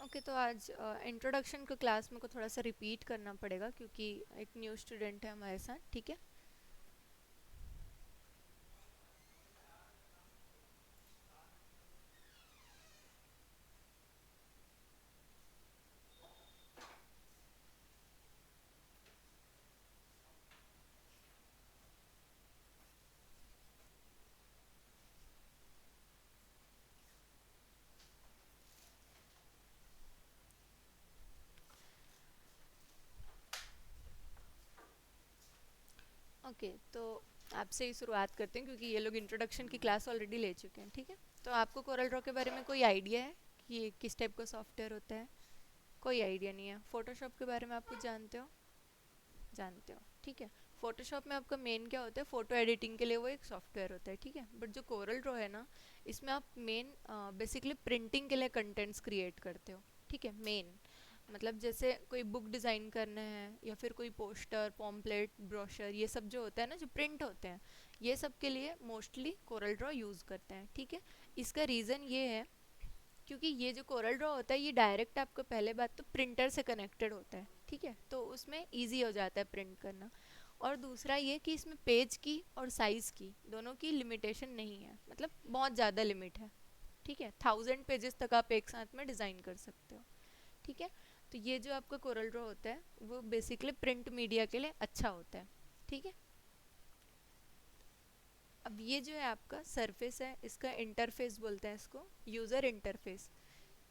Okay, तो आज introduction का क्लास मेरे को थोड़ा सा रिपीट करना पड़ेगा क्योंकि एक न्यू स्टूडेंट है हमारे साथ। ठीक है। ओके, तो आपसे ही शुरुआत करते हैं क्योंकि ये लोग इंट्रोडक्शन की क्लास ऑलरेडी ले चुके हैं। ठीक है। तो आपको कोरल ड्रॉ के बारे में कोई आइडिया है कि ये किस टाइप का सॉफ्टवेयर होता है? कोई आइडिया नहीं है। फोटोशॉप के बारे में आप कुछ जानते हो? जानते हो। ठीक है। फोटोशॉप में आपका मेन क्या होता है? फोटो एडिटिंग के लिए वो एक सॉफ्टवेयर होता है। ठीक है। बट जो कोरल ड्रॉ है ना, इसमें आप मेन बेसिकली प्रिंटिंग के लिए कंटेंट्स क्रिएट करते हो। ठीक है। मेन मतलब जैसे कोई बुक डिज़ाइन करना है या फिर कोई पोस्टर, पॉम्पलेट, ब्रोशर, ये सब जो होता है ना, जो प्रिंट होते हैं, ये सब के लिए मोस्टली कोरल ड्रॉ यूज़ करते हैं। ठीक है। इसका रीज़न ये है क्योंकि ये जो कोरल ड्रॉ होता है ये डायरेक्ट आपको पहले बात तो प्रिंटर से कनेक्टेड होता है। ठीक है। तो उसमें इजी हो जाता है प्रिंट करना। और दूसरा ये कि इसमें पेज की और साइज़ की दोनों की लिमिटेशन नहीं है, मतलब बहुत ज़्यादा लिमिट है। ठीक है। 1000 पेजेस तक आप एक साथ में डिज़ाइन कर सकते हो। ठीक है। तो ये जो आपका कोरल ड्रॉ होता है वो बेसिकली प्रिंट मीडिया के लिए अच्छा होता है। ठीक है। अब ये जो है आपका सरफेस है, इसका इंटरफेस बोलते हैं इसको, यूज़र इंटरफेस।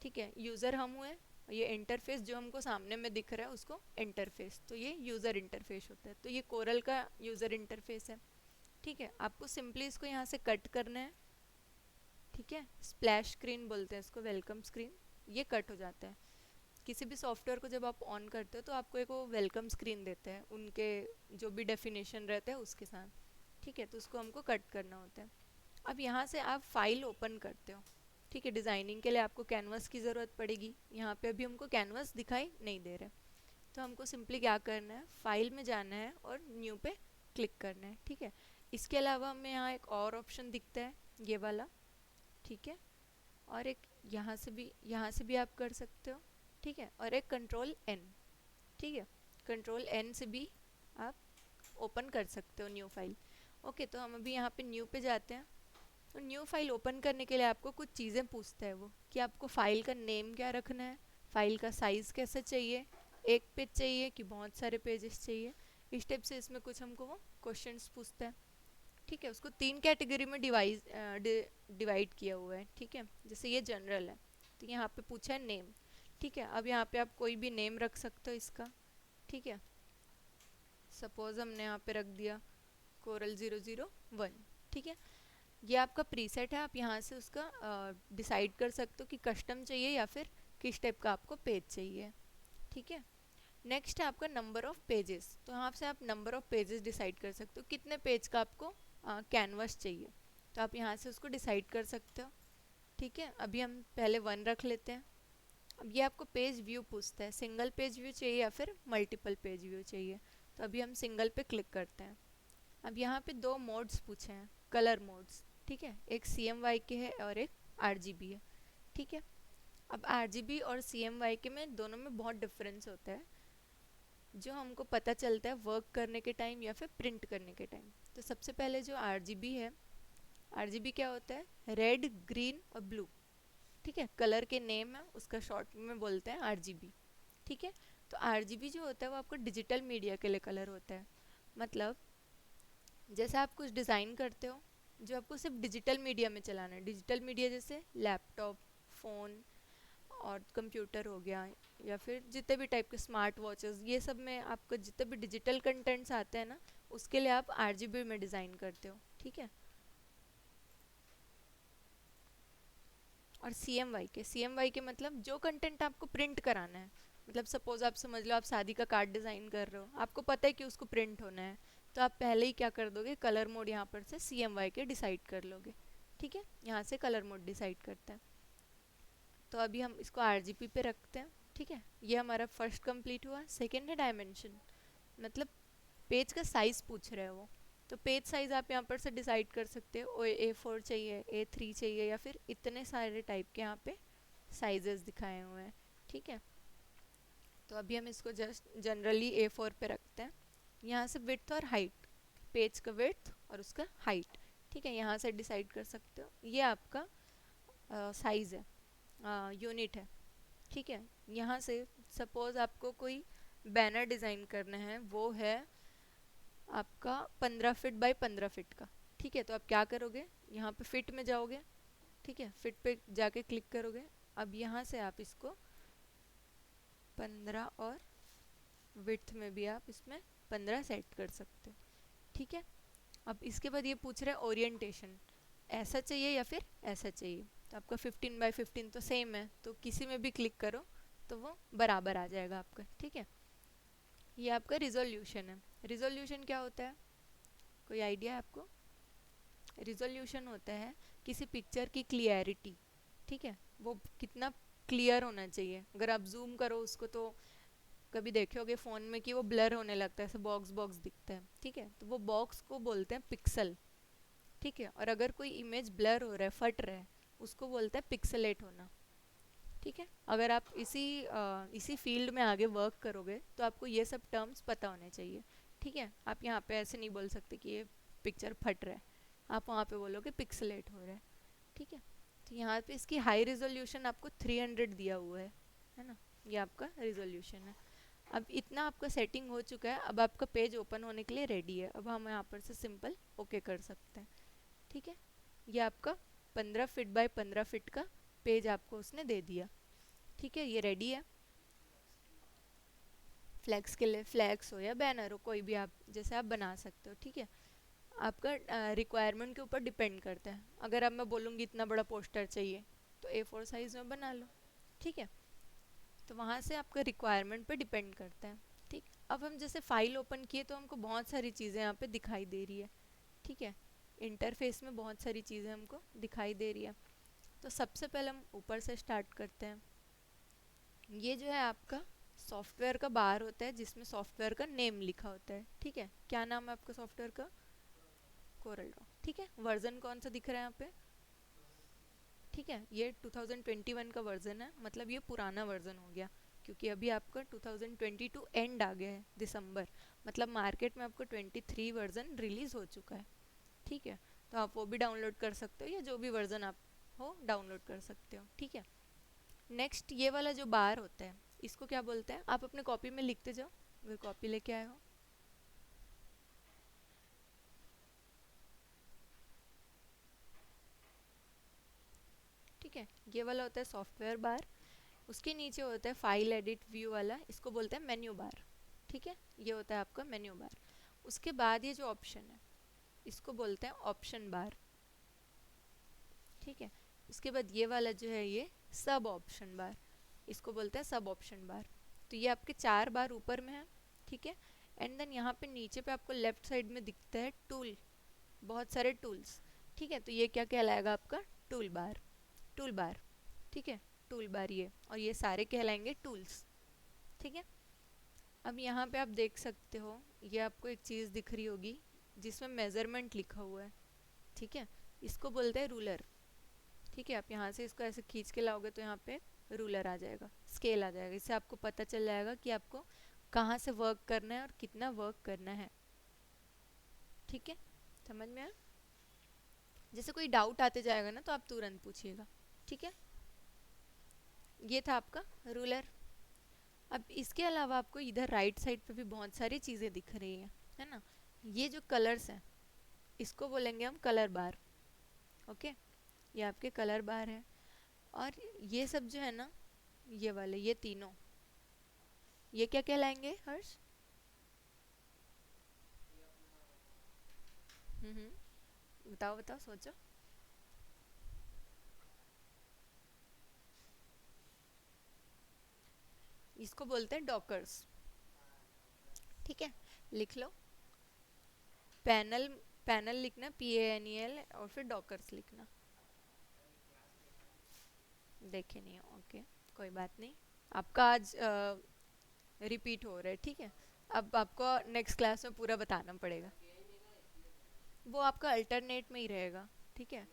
ठीक है। यूज़र हम हुए, ये इंटरफेस जो हमको सामने में दिख रहा है उसको इंटरफेस, तो ये यूज़र इंटरफेस होता है। तो ये कोरल का यूज़र इंटरफेस है। ठीक है। आपको सिंपली इसको यहाँ से कट करना है। ठीक है। स्प्लैश स्क्रीन बोलते हैं इसको, वेलकम स्क्रीन। ये कट हो जाता है। किसी भी सॉफ्टवेयर को जब आप ऑन करते हो तो आपको एक वो वेलकम स्क्रीन देते हैं उनके जो भी डेफिनेशन रहता है उसके साथ। ठीक है। तो उसको हमको कट करना होता है। अब यहाँ से आप फाइल ओपन करते हो। ठीक है। डिज़ाइनिंग के लिए आपको कैनवास की ज़रूरत पड़ेगी। यहाँ पे अभी हमको कैनवास दिखाई नहीं दे रहा, तो हमको सिंपली क्या करना है, फाइल में जाना है और न्यू पे क्लिक करना है। ठीक है। इसके अलावा हमें यहाँ एक और ऑप्शन दिखता है, ये वाला। ठीक है। और एक यहाँ से भी आप कर सकते हो। ठीक है। और एक कंट्रोल एन। ठीक है। कंट्रोल एन से भी आप ओपन कर सकते हो न्यू फाइल। ओके, तो हम अभी यहाँ पे न्यू पे जाते हैं। तो न्यू फाइल ओपन करने के लिए आपको कुछ चीज़ें पूछता है वो, कि आपको फाइल का नेम क्या रखना है, फाइल का साइज़ कैसा चाहिए, एक पेज चाहिए कि बहुत सारे पेजेस चाहिए। इस टाइप से इसमें कुछ हमको वो क्वेश्चंस पूछता है। ठीक है। उसको 3 कैटेगरी में डिवाइड किया हुआ है। ठीक है। जैसे ये जनरल है, तो यहाँ पे पूछा है नेम। ठीक है। अब यहाँ पे आप कोई भी नेम रख सकते हो इसका। ठीक है। सपोज हमने यहाँ पे रख दिया कोरल 001। ठीक है। ये आपका प्रीसेट है, आप यहाँ से उसका डिसाइड कर सकते हो कि कस्टम चाहिए या फिर किस टाइप का आपको पेज चाहिए। ठीक है। नेक्स्ट है आपका नंबर ऑफ़ पेजेस, तो यहाँ से आप नंबर ऑफ़ पेजेस डिसाइड कर सकते हो कितने पेज का आपको कैनवस चाहिए, तो आप यहाँ से उसको डिसाइड कर सकते हो। ठीक है। अभी हम पहले 1 रख लेते हैं। अब ये आपको पेज व्यू पूछता है, सिंगल पेज व्यू चाहिए या फिर मल्टीपल पेज व्यू चाहिए, तो अभी हम सिंगल पे क्लिक करते हैं। अब यहाँ पे 2 मोड्स पूछे हैं, कलर मोड्स। ठीक है। एक CMYK के है और एक RGB है। ठीक है। अब RGB और CMYK में दोनों में बहुत डिफरेंस होता है, जो हमको पता चलता है वर्क करने के टाइम या फिर प्रिंट करने के टाइम। तो सबसे पहले जो RGB है, RGB क्या होता है, रेड, ग्रीन और ब्लू। ठीक है। कलर के नेम है, उसका शॉर्ट में बोलते हैं RGB। ठीक है। तो RGB जो होता है वो आपको डिजिटल मीडिया के लिए कलर होता है। मतलब जैसे आप कुछ डिज़ाइन करते हो जो आपको सिर्फ डिजिटल मीडिया में चलाना है, डिजिटल मीडिया जैसे लैपटॉप, फ़ोन और कंप्यूटर हो गया, या फिर जितने भी टाइप के स्मार्ट वॉचेस, ये सब में आपको जितने भी डिजिटल कंटेंट्स आते हैं ना, उसके लिए आप RGB में डिज़ाइन करते हो। ठीक है। और सी एम वाई के मतलब जो कंटेंट आपको प्रिंट कराना है, मतलब सपोज आप समझ लो आप शादी का कार्ड डिज़ाइन कर रहे हो, आपको पता है कि उसको प्रिंट होना है, तो आप पहले ही क्या कर दोगे, कलर मोड यहाँ पर से CMYK डिसाइड कर लोगे। ठीक है। यहाँ से कलर मोड डिसाइड करते हैं। तो अभी हम इसको RGB पे रखते हैं। ठीक है। ये हमारा फर्स्ट कंप्लीट हुआ। सेकेंड है डायमेंशन, मतलब पेज का साइज़ पूछ रहे हैं वो, तो पेज साइज़ आप यहाँ पर से डिसाइड कर सकते हो, A4 चाहिए, A3 चाहिए, या फिर इतने सारे टाइप के यहाँ पे साइजेस दिखाए हुए हैं। ठीक है, तो अभी हम इसको जस्ट जनरली A4 पे रखते हैं। यहाँ से विड्थ और हाइट, पेज का विड्थ और उसका हाइट, ठीक है, यहाँ से डिसाइड कर सकते हो। ये आपका साइज़ है, यूनिट है, ठीक है। यहाँ से सपोज आपको कोई बैनर डिज़ाइन करना है, वो है आपका 15 फीट बाय 15 फीट का, ठीक है। तो आप क्या करोगे, यहाँ पे फिट में जाओगे, ठीक है, फिट पे जाके क्लिक करोगे। अब यहाँ से आप इसको 15 और विड्थ में भी आप इसमें 15 सेट कर सकते हो, ठीक है। अब इसके बाद ये पूछ रहे हैं ओरिएंटेशन, ऐसा चाहिए या फिर ऐसा चाहिए। तो आपका 15 बाय 15 तो सेम है, तो किसी में भी क्लिक करो तो वो बराबर आ जाएगा आपका, ठीक है। ये आपका रिजोल्यूशन है। रिजोल्यूशन क्या होता है, कोई आइडिया है आपको? रिजोल्यूशन होता है किसी पिक्चर की क्लियरिटी, ठीक है, वो कितना क्लियर होना चाहिए। अगर आप जूम करो उसको तो कभी देखे होगे फ़ोन में कि वो ब्लर होने लगता है, ऐसे बॉक्स बॉक्स दिखता है, ठीक है, तो वो बॉक्स को बोलते हैं पिक्सल, ठीक है। और अगर कोई इमेज ब्लर हो रहा है, फट रहा है, उसको बोलते हैं पिक्सलेट होना, ठीक है। अगर आप इसी फील्ड में आगे वर्क करोगे तो आपको ये सब टर्म्स पता होने चाहिए, ठीक है। आप यहाँ पे ऐसे नहीं बोल सकते कि ये पिक्चर फट रहा है, आप वहाँ पे बोलोगे पिक्सलेट हो रहा है, ठीक है। तो यहाँ पे इसकी हाई रिजोल्यूशन आपको 300 दिया हुआ है ना, ये आपका रिजोल्यूशन है। अब इतना आपका सेटिंग हो चुका है, अब आपका पेज ओपन होने के लिए रेडी है। अब हम यहाँ पर से सिंपल ओके कर सकते हैं, ठीक है। ये आपका 15 फीट बाय 15 फीट का पेज आपको उसने दे दिया, ठीक है, ये रेडी है। फ्लैक्स के लिए फ्लैक्स हो या बैनर हो, कोई भी आप जैसे आप बना सकते हो, ठीक है। आपका रिक्वायरमेंट के ऊपर डिपेंड करता है। अगर अब मैं बोलूँगी इतना बड़ा पोस्टर चाहिए तो A4 साइज़ में बना लो, ठीक है। तो वहाँ से आपका रिक्वायरमेंट पे डिपेंड करता है, ठीक। अब हम जैसे फाइल ओपन किए तो हमको बहुत सारी चीज़ें यहाँ पे दिखाई दे रही है, ठीक है। इंटरफेस में बहुत सारी चीज़ें हमको दिखाई दे रही है। तो सबसे पहले हम ऊपर से स्टार्ट करते हैं। ये जो है आपका सॉफ्टवेयर का बार होता है, जिसमें सॉफ्टवेयर का नेम लिखा होता है, ठीक है। क्या नाम है आपका सॉफ्टवेयर का? कोरल ड्रॉ, ठीक है। वर्जन कौन सा दिख रहा है यहाँ पे? ठीक है, ये 2021 का वर्जन है, मतलब ये पुराना वर्जन हो गया, क्योंकि अभी आपका 2022 एंड आ गया है, दिसंबर, मतलब मार्केट में आपको 23 वर्जन रिलीज़ हो चुका है, ठीक है। तो आप वो भी डाउनलोड कर सकते हो, या जो भी वर्जन आप हो डाउनलोड कर सकते हो, ठीक है। नेक्स्ट ये वाला जो बार होता है, इसको क्या बोलते हैं? आप अपने कॉपी में लिखते जाओ, अगर कॉपी लेके आए हो। ठीक है, ये वाला होता है सॉफ्टवेयर बार। उसके नीचे होता है फाइल एडिट व्यू वाला, इसको बोलते हैं मेन्यू बार, ठीक है। ये होता है आपका मेन्यू बार। उसके बाद ये जो ऑप्शन है, इसको बोलते हैं ऑप्शन बार, ठीक है। उसके बाद ये वाला जो है, ये सब ऑप्शन बार, इसको बोलते हैं सब ऑप्शन बार। तो ये आपके 4 बार ऊपर में है, ठीक है। एंड देन यहाँ पे नीचे पे आपको लेफ्ट साइड में दिखता है टूल, बहुत सारे टूल्स, ठीक है। तो ये क्या कहलाएगा आपका? टूल बार, टूल बार, ठीक है, टूल बार ये, और ये सारे कहलाएंगे टूल्स, ठीक है। अब यहाँ पे आप देख सकते हो, ये आपको एक चीज़ दिख रही होगी जिसमें मेजरमेंट लिखा हुआ है, ठीक है। इसको बोलते हैं रूलर, ठीक है। आप यहाँ से इसको ऐसे खींच के लाओगे तो यहाँ पे रूलर आ जाएगा, स्केल आ जाएगा। इससे आपको पता चल जाएगा कि आपको कहाँ से वर्क करना है और कितना वर्क करना है, ठीक है। समझ में आया? जैसे कोई डाउट आते जाएगा ना तो आप तुरंत पूछिएगा, ठीक है। ये था आपका रूलर। अब इसके अलावा आपको इधर राइट साइड पे भी बहुत सारी चीज़ें दिख रही है ना। ये जो कलर्स हैं, इसको बोलेंगे हम कलर बार, ओके। ये आपके कलर बार है। और ये सब जो है ना, ये वाले, ये तीनों, ये क्या कहलाएंगे हर्ष? बताओ बताओ, सोचो। इसको बोलते हैं डॉकर्स, ठीक है। लिख लो, पैनल, पैनल लिखना PANEL, और फिर डॉकर्स लिखना। देखे नहीं हो, ओके, कोई बात नहीं। आपका आज रिपीट हो रहा है, ठीक है। अब आपको नेक्स्ट क्लास में पूरा बताना पड़ेगा, वो आपका अल्टरनेट में ही रहेगा, ठीक है।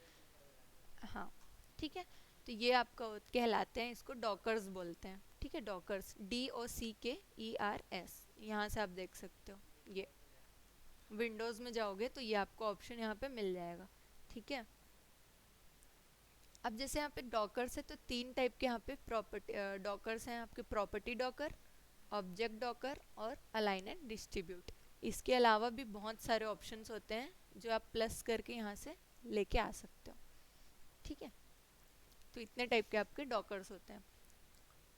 हाँ, ठीक है। तो ये आपका कहलाते हैं, इसको डॉकर्स बोलते हैं, ठीक है, डॉकर्स, DOCKERS, यहाँ से आप देख सकते हो। ये विंडोज़ में जाओगे तो ये आपको ऑप्शन यहाँ पे मिल जाएगा। ठीक है, अब जैसे यहाँ पे डॉकर्स है तो तीन टाइप के यहाँ पे प्रॉपर्टी डॉकर्स हैं आपके, प्रॉपर्टी डॉकर, ऑब्जेक्ट डॉकर और अलाइन एंड डिस्ट्रीब्यूट। इसके अलावा भी बहुत सारे ऑप्शंस होते हैं जो आप प्लस करके यहाँ से लेके आ सकते हो। ठीक है, तो इतने टाइप के आपके डॉकर्स होते हैं।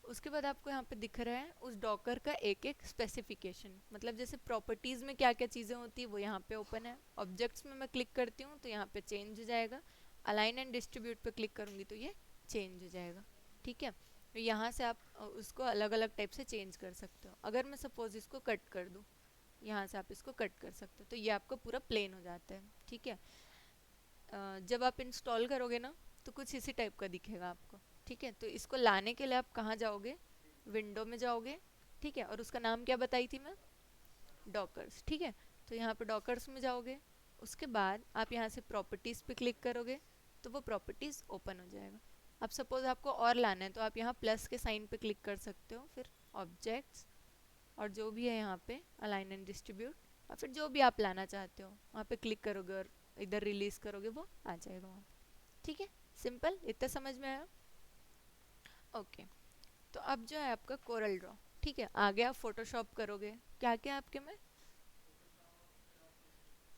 उसके बाद आपको यहाँ पे दिख रहा है उस डॉकर का एक एक स्पेसिफिकेशन, मतलब जैसे प्रॉपर्टीज़ में क्या क्या चीज़ें होती है वो यहाँ पे ओपन है, ऑब्जेक्ट्स में मैं क्लिक करती हूँ तो यहाँ पे चेंज हो जाएगा, अलाइन एंड डिस्ट्रीब्यूट पे क्लिक करूँगी तो ये चेंज हो जाएगा। ठीक है, तो यहाँ से आप उसको अलग अलग टाइप से चेंज कर सकते हो। अगर मैं सपोज इसको कट कर दूँ, यहाँ से आप इसको कट कर सकते हो तो ये आपका पूरा प्लेन हो जाता है। ठीक है, जब आप इंस्टॉल करोगे ना तो कुछ इसी टाइप का दिखेगा आपको। ठीक है, तो इसको लाने के लिए आप कहाँ जाओगे, विंडो में जाओगे। ठीक है, और उसका नाम क्या बताई थी मैं, डॉकर्स। ठीक है, तो यहाँ पे डॉकर्स में जाओगे, उसके बाद आप यहाँ से प्रॉपर्टीज़ पे क्लिक करोगे तो वो प्रॉपर्टीज़ ओपन हो जाएगा। अब सपोज आपको और लाना है तो आप यहाँ प्लस के साइन पे क्लिक कर सकते हो, फिर ऑब्जेक्ट्स और जो भी है यहाँ पे अलाइन एंड डिस्ट्रीब्यूट, और फिर जो भी आप लाना चाहते हो वहाँ पे क्लिक करोगे और इधर रिलीज करोगे वो आ जाएगा वहाँ। ठीक है, सिंपल, इतना समझ में आया। ओके, तो अब जो है आपका कोरल ड्रॉ। ठीक है, आगे आप फोटोशॉप करोगे, क्या क्या आपके में,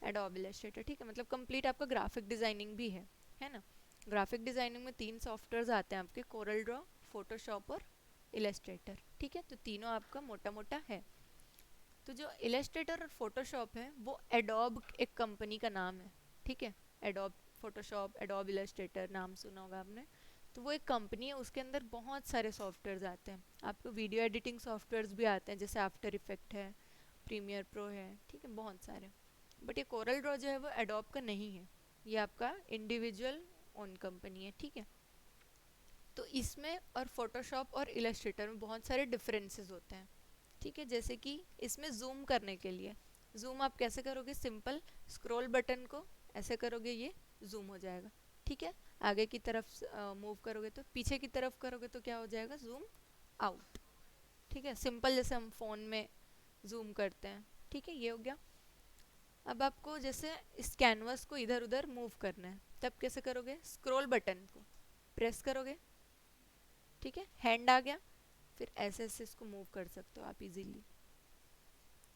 एडोब इलस्ट्रेटर। ठीक है, मतलब कंप्लीट आपका ग्राफिक डिजाइनिंग भी है ना। ग्राफिक डिजाइनिंग में तीन सॉफ्टवेयर आते हैं आपके, कोरल ड्रॉ, फोटोशॉप और इलस्ट्रेटर। ठीक है, तो तीनों आपका मोटा मोटा है। तो जो इलस्ट्रेटर और फोटोशॉप है वो एडोब एक कंपनी का नाम है। ठीक है, एडोब फोटोशॉप, एडोब इलस्ट्रेटर, नाम सुना होगा आपने। तो वो एक कंपनी है, उसके अंदर बहुत सारे सॉफ्टवेयर्स आते हैं। आपको वीडियो एडिटिंग सॉफ्टवेयर्स भी आते हैं, जैसे आफ्टर इफेक्ट है, प्रीमियर प्रो है। ठीक है, बहुत सारे। बट ये कोरल ड्रॉ जो है वो एडोब का नहीं है, ये आपका इंडिविजुअल ओन कंपनी है। ठीक है, तो इसमें और फोटोशॉप और इलस्ट्रेटर में बहुत सारे डिफरेंसेस होते हैं। ठीक है, जैसे कि इसमें जूम करने के लिए, जूम आप कैसे करोगे, सिंपल स्क्रॉल बटन को ऐसे करोगे ये जूम हो जाएगा। ठीक है, आगे की तरफ मूव करोगे तो, पीछे की तरफ करोगे तो क्या हो जाएगा, जूम आउट। ठीक है, सिंपल जैसे हम फ़ोन में जूम करते हैं। ठीक है, ये हो गया। अब आपको जैसे इस कैनवस को इधर उधर मूव करना है, तब कैसे करोगे, स्क्रॉल बटन को प्रेस करोगे। ठीक है, हैंड आ गया, फिर ऐसे ऐसे इसको मूव कर सकते हो आप इजीली।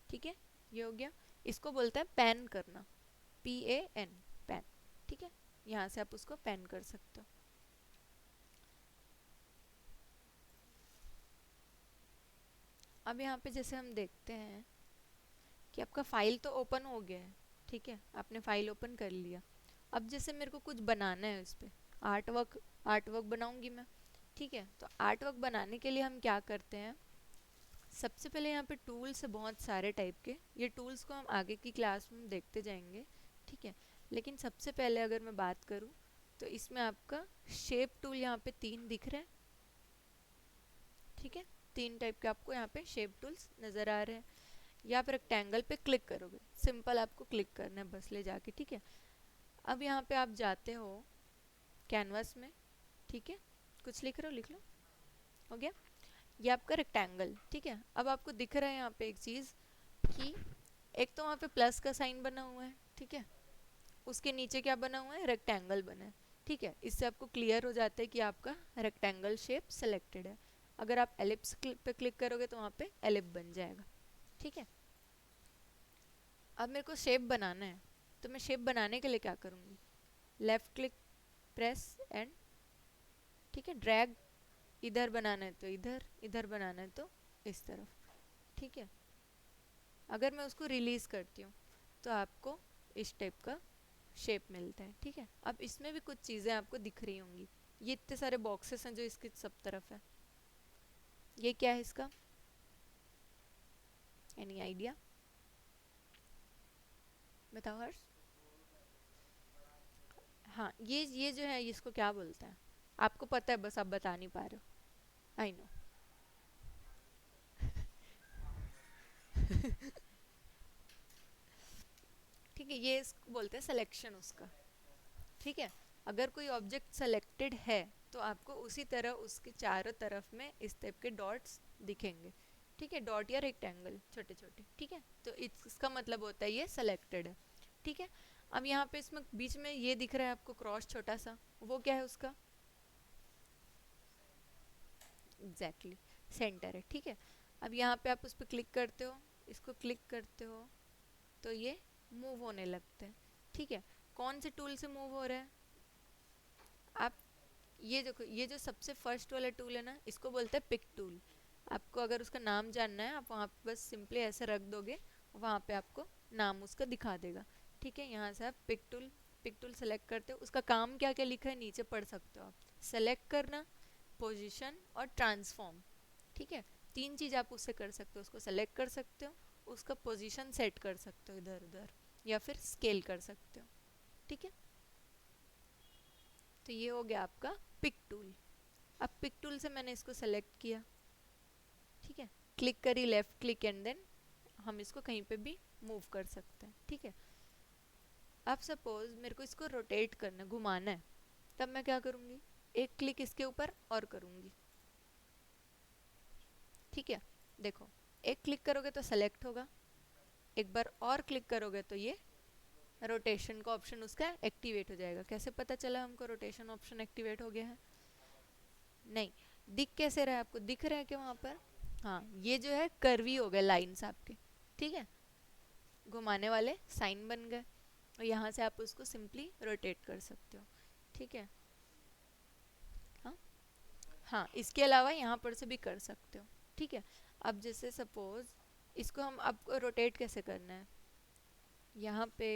ठीक है, ये हो गया। इसको बोलते हैं पैन करना, PAN, पैन। ठीक है, यहाँ से आप उसको पैन कर सकते हो। अब यहाँ पे जैसे हम देखते हैं कि आपका फाइल तो ओपन हो गया है। ठीक है, आपने फाइल ओपन कर लिया। अब जैसे मेरे को कुछ बनाना है इस पर, आर्ट वर्क बनाऊंगी मैं। ठीक है, तो आर्ट वर्क बनाने के लिए हम क्या करते हैं, सबसे पहले यहाँ पे टूल्स है बहुत सारे टाइप के, ये टूल्स को हम आगे की क्लास में देखते जाएंगे। ठीक है, लेकिन सबसे पहले अगर मैं बात करूँ तो इसमें आपका शेप टूल यहाँ पे तीन दिख रहे हैं। ठीक है, तीन टाइप के आपको यहाँ पे शेप टूल्स नज़र आ रहे हैं। या आप रेक्टेंगल पे क्लिक करोगे, सिंपल आपको क्लिक करना है बस ले जाके। ठीक है, अब यहाँ पे आप जाते हो कैनवास में। ठीक है, कुछ लिख रहे हो लिख लो, हो गया। ये आपका रेक्टेंगल। ठीक है, अब आपको दिख रहा है यहाँ पे एक चीज़ कि एक तो वहाँ पे प्लस का साइन बना हुआ है। ठीक है, उसके नीचे क्या बना हुआ है, रेक्टेंगल बना है। ठीक है, इससे आपको क्लियर हो जाता है कि आपका रेक्टेंगल शेप सेलेक्टेड है। अगर आप एलिप्स पे क्लिक करोगे तो वहाँ पे एलिप बन जाएगा। ठीक है, अब मेरे को शेप बनाना है तो मैं शेप बनाने के लिए क्या करूँगी, लेफ्ट क्लिक प्रेस एंड, ठीक है, ड्रैग, इधर बनाना है तो इधर, इधर बनाना है तो इस तरफ। ठीक है, अगर मैं उसको रिलीज़ करती हूँ तो आपको इस टाइप का शेप मिलता है। ठीक है, अब इसमें भी कुछ चीज़ें आपको दिख रही होंगी, ये इतने सारे बॉक्सेस हैं जो इसके सब तरफ है, ये क्या है इसका, एनी आइडिया, बताओ हर्ष। हाँ, ये जो है इसको क्या बोलते हैं, आपको पता है बस आप बता नहीं पा रहे हो, आई नो। ठीक है, ये इसको बोलते हैं सिलेक्शन उसका। ठीक है, अगर कोई ऑब्जेक्ट सेलेक्टेड है तो आपको उसी तरह उसके चारों तरफ में इस टाइप के डॉट्स दिखेंगे, ठीक है, डॉट या रेक्टेंगल छोटे छोटे, ठीक है। तो इसका मतलब होता है ये सेलेक्टेड है, ठीक है। अब यहाँ पे इसमें बीच में ये दिख रहा है आपको क्रॉस छोटा सा, वो क्या है उसका, एग्जैक्टली सेंटर है, ठीक है। अब यहाँ पे आप उस पर क्लिक करते हो, इसको क्लिक करते हो तो ये मूव होने लगते हैं, ठीक है। कौन से टूल से मूव हो रहा है, आप ये देखो, ये जो सबसे फर्स्ट वाला टूल है ना, इसको बोलते हैं पिक टूल। आपको अगर उसका नाम जानना है, आप वहाँ पे बस सिंपली ऐसे रख दोगे, वहाँ पे आपको नाम उसका दिखा देगा, ठीक है। यहाँ से आप पिक टूल सेलेक्ट करते हो, उसका काम क्या क्या लिखा है नीचे पढ़ सकते हो आप, सेलेक्ट करना, पोजीशन और ट्रांसफॉर्म, ठीक है। तीन चीज़ आप उससे कर सकते हो, उसको सेलेक्ट कर सकते हो, उसका पोजीशन सेट कर सकते हो इधर उधर, या फिर स्केल कर सकते हो, ठीक है। तो ये हो गया आपका पिक टूल। अब पिक टूल से मैंने इसको सेलेक्ट किया, ठीक है, क्लिक करी लेफ्ट क्लिक एंड देन हम इसको कहीं पे भी मूव कर सकते हैं, ठीक है। अब सपोज मेरे को इसको रोटेट करना, घुमाना है, तब मैं क्या करूँगी, एक क्लिक इसके ऊपर और करूँगी, ठीक है। देखो, एक क्लिक करोगे तो सेलेक्ट होगा, एक बार और क्लिक करोगे तो ये रोटेशन का ऑप्शन उसका एक्टिवेट हो जाएगा। कैसे पता चला हमको रोटेशन ऑप्शन एक्टिवेट हो गया है, नहीं, दिख कैसे रहा है आपको, दिख रहा है क्या वहाँ पर, हाँ, ये जो है कर्वी हो गए लाइंस आपके, ठीक है, घुमाने वाले साइन बन गए, और यहाँ से आप उसको सिंपली रोटेट कर सकते हो, ठीक है। हाँ, हाँ, इसके अलावा यहाँ पर से भी कर सकते हो, ठीक है। अब जैसे सपोज इसको हम आपको रोटेट कैसे करना है, यहाँ पे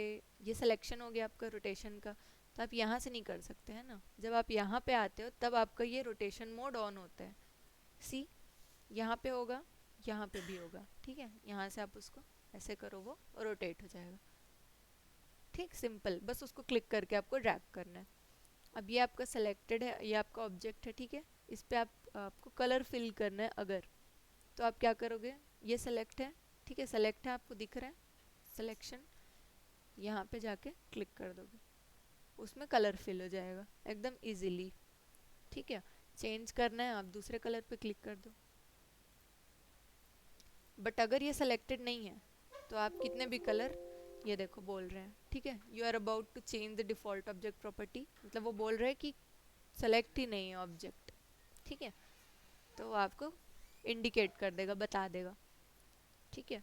ये सिलेक्शन हो गया आपका रोटेशन का, तो आप यहाँ से नहीं कर सकते हैं ना, जब आप यहाँ पे आते हो तब आपका ये रोटेशन मोड ऑन होता है, सी यहाँ पे होगा, यहाँ पे भी होगा, ठीक है। यहाँ से आप उसको ऐसे करो, वो रोटेट हो जाएगा, ठीक, सिंपल, बस उसको क्लिक करके आपको ड्रैग करना है। अब ये आपका सेलेक्टेड है, ये आपका ऑब्जेक्ट है, ठीक है। इस पे आपको कलर फिल करना है अगर, तो आप क्या करोगे, ये सेलेक्ट है, ठीक है, सेलेक्ट है आपको दिख रहा है, सिलेक्शन, यहाँ पे जाके क्लिक कर दोगे, उसमें कलर फिल हो जाएगा एकदम इजीली, ठीक है। चेंज करना है, आप दूसरे कलर पे क्लिक कर दो। बट अगर ये सेलेक्टेड नहीं है तो आप कितने भी कलर, ये देखो बोल रहे हैं, ठीक है, you are about to change the default object property, मतलब वो बोल रहे हैं कि सेलेक्ट ही नहीं है ऑब्जेक्ट, ठीक है। तो वो आपको इंडिकेट कर देगा, बता देगा, ठीक है।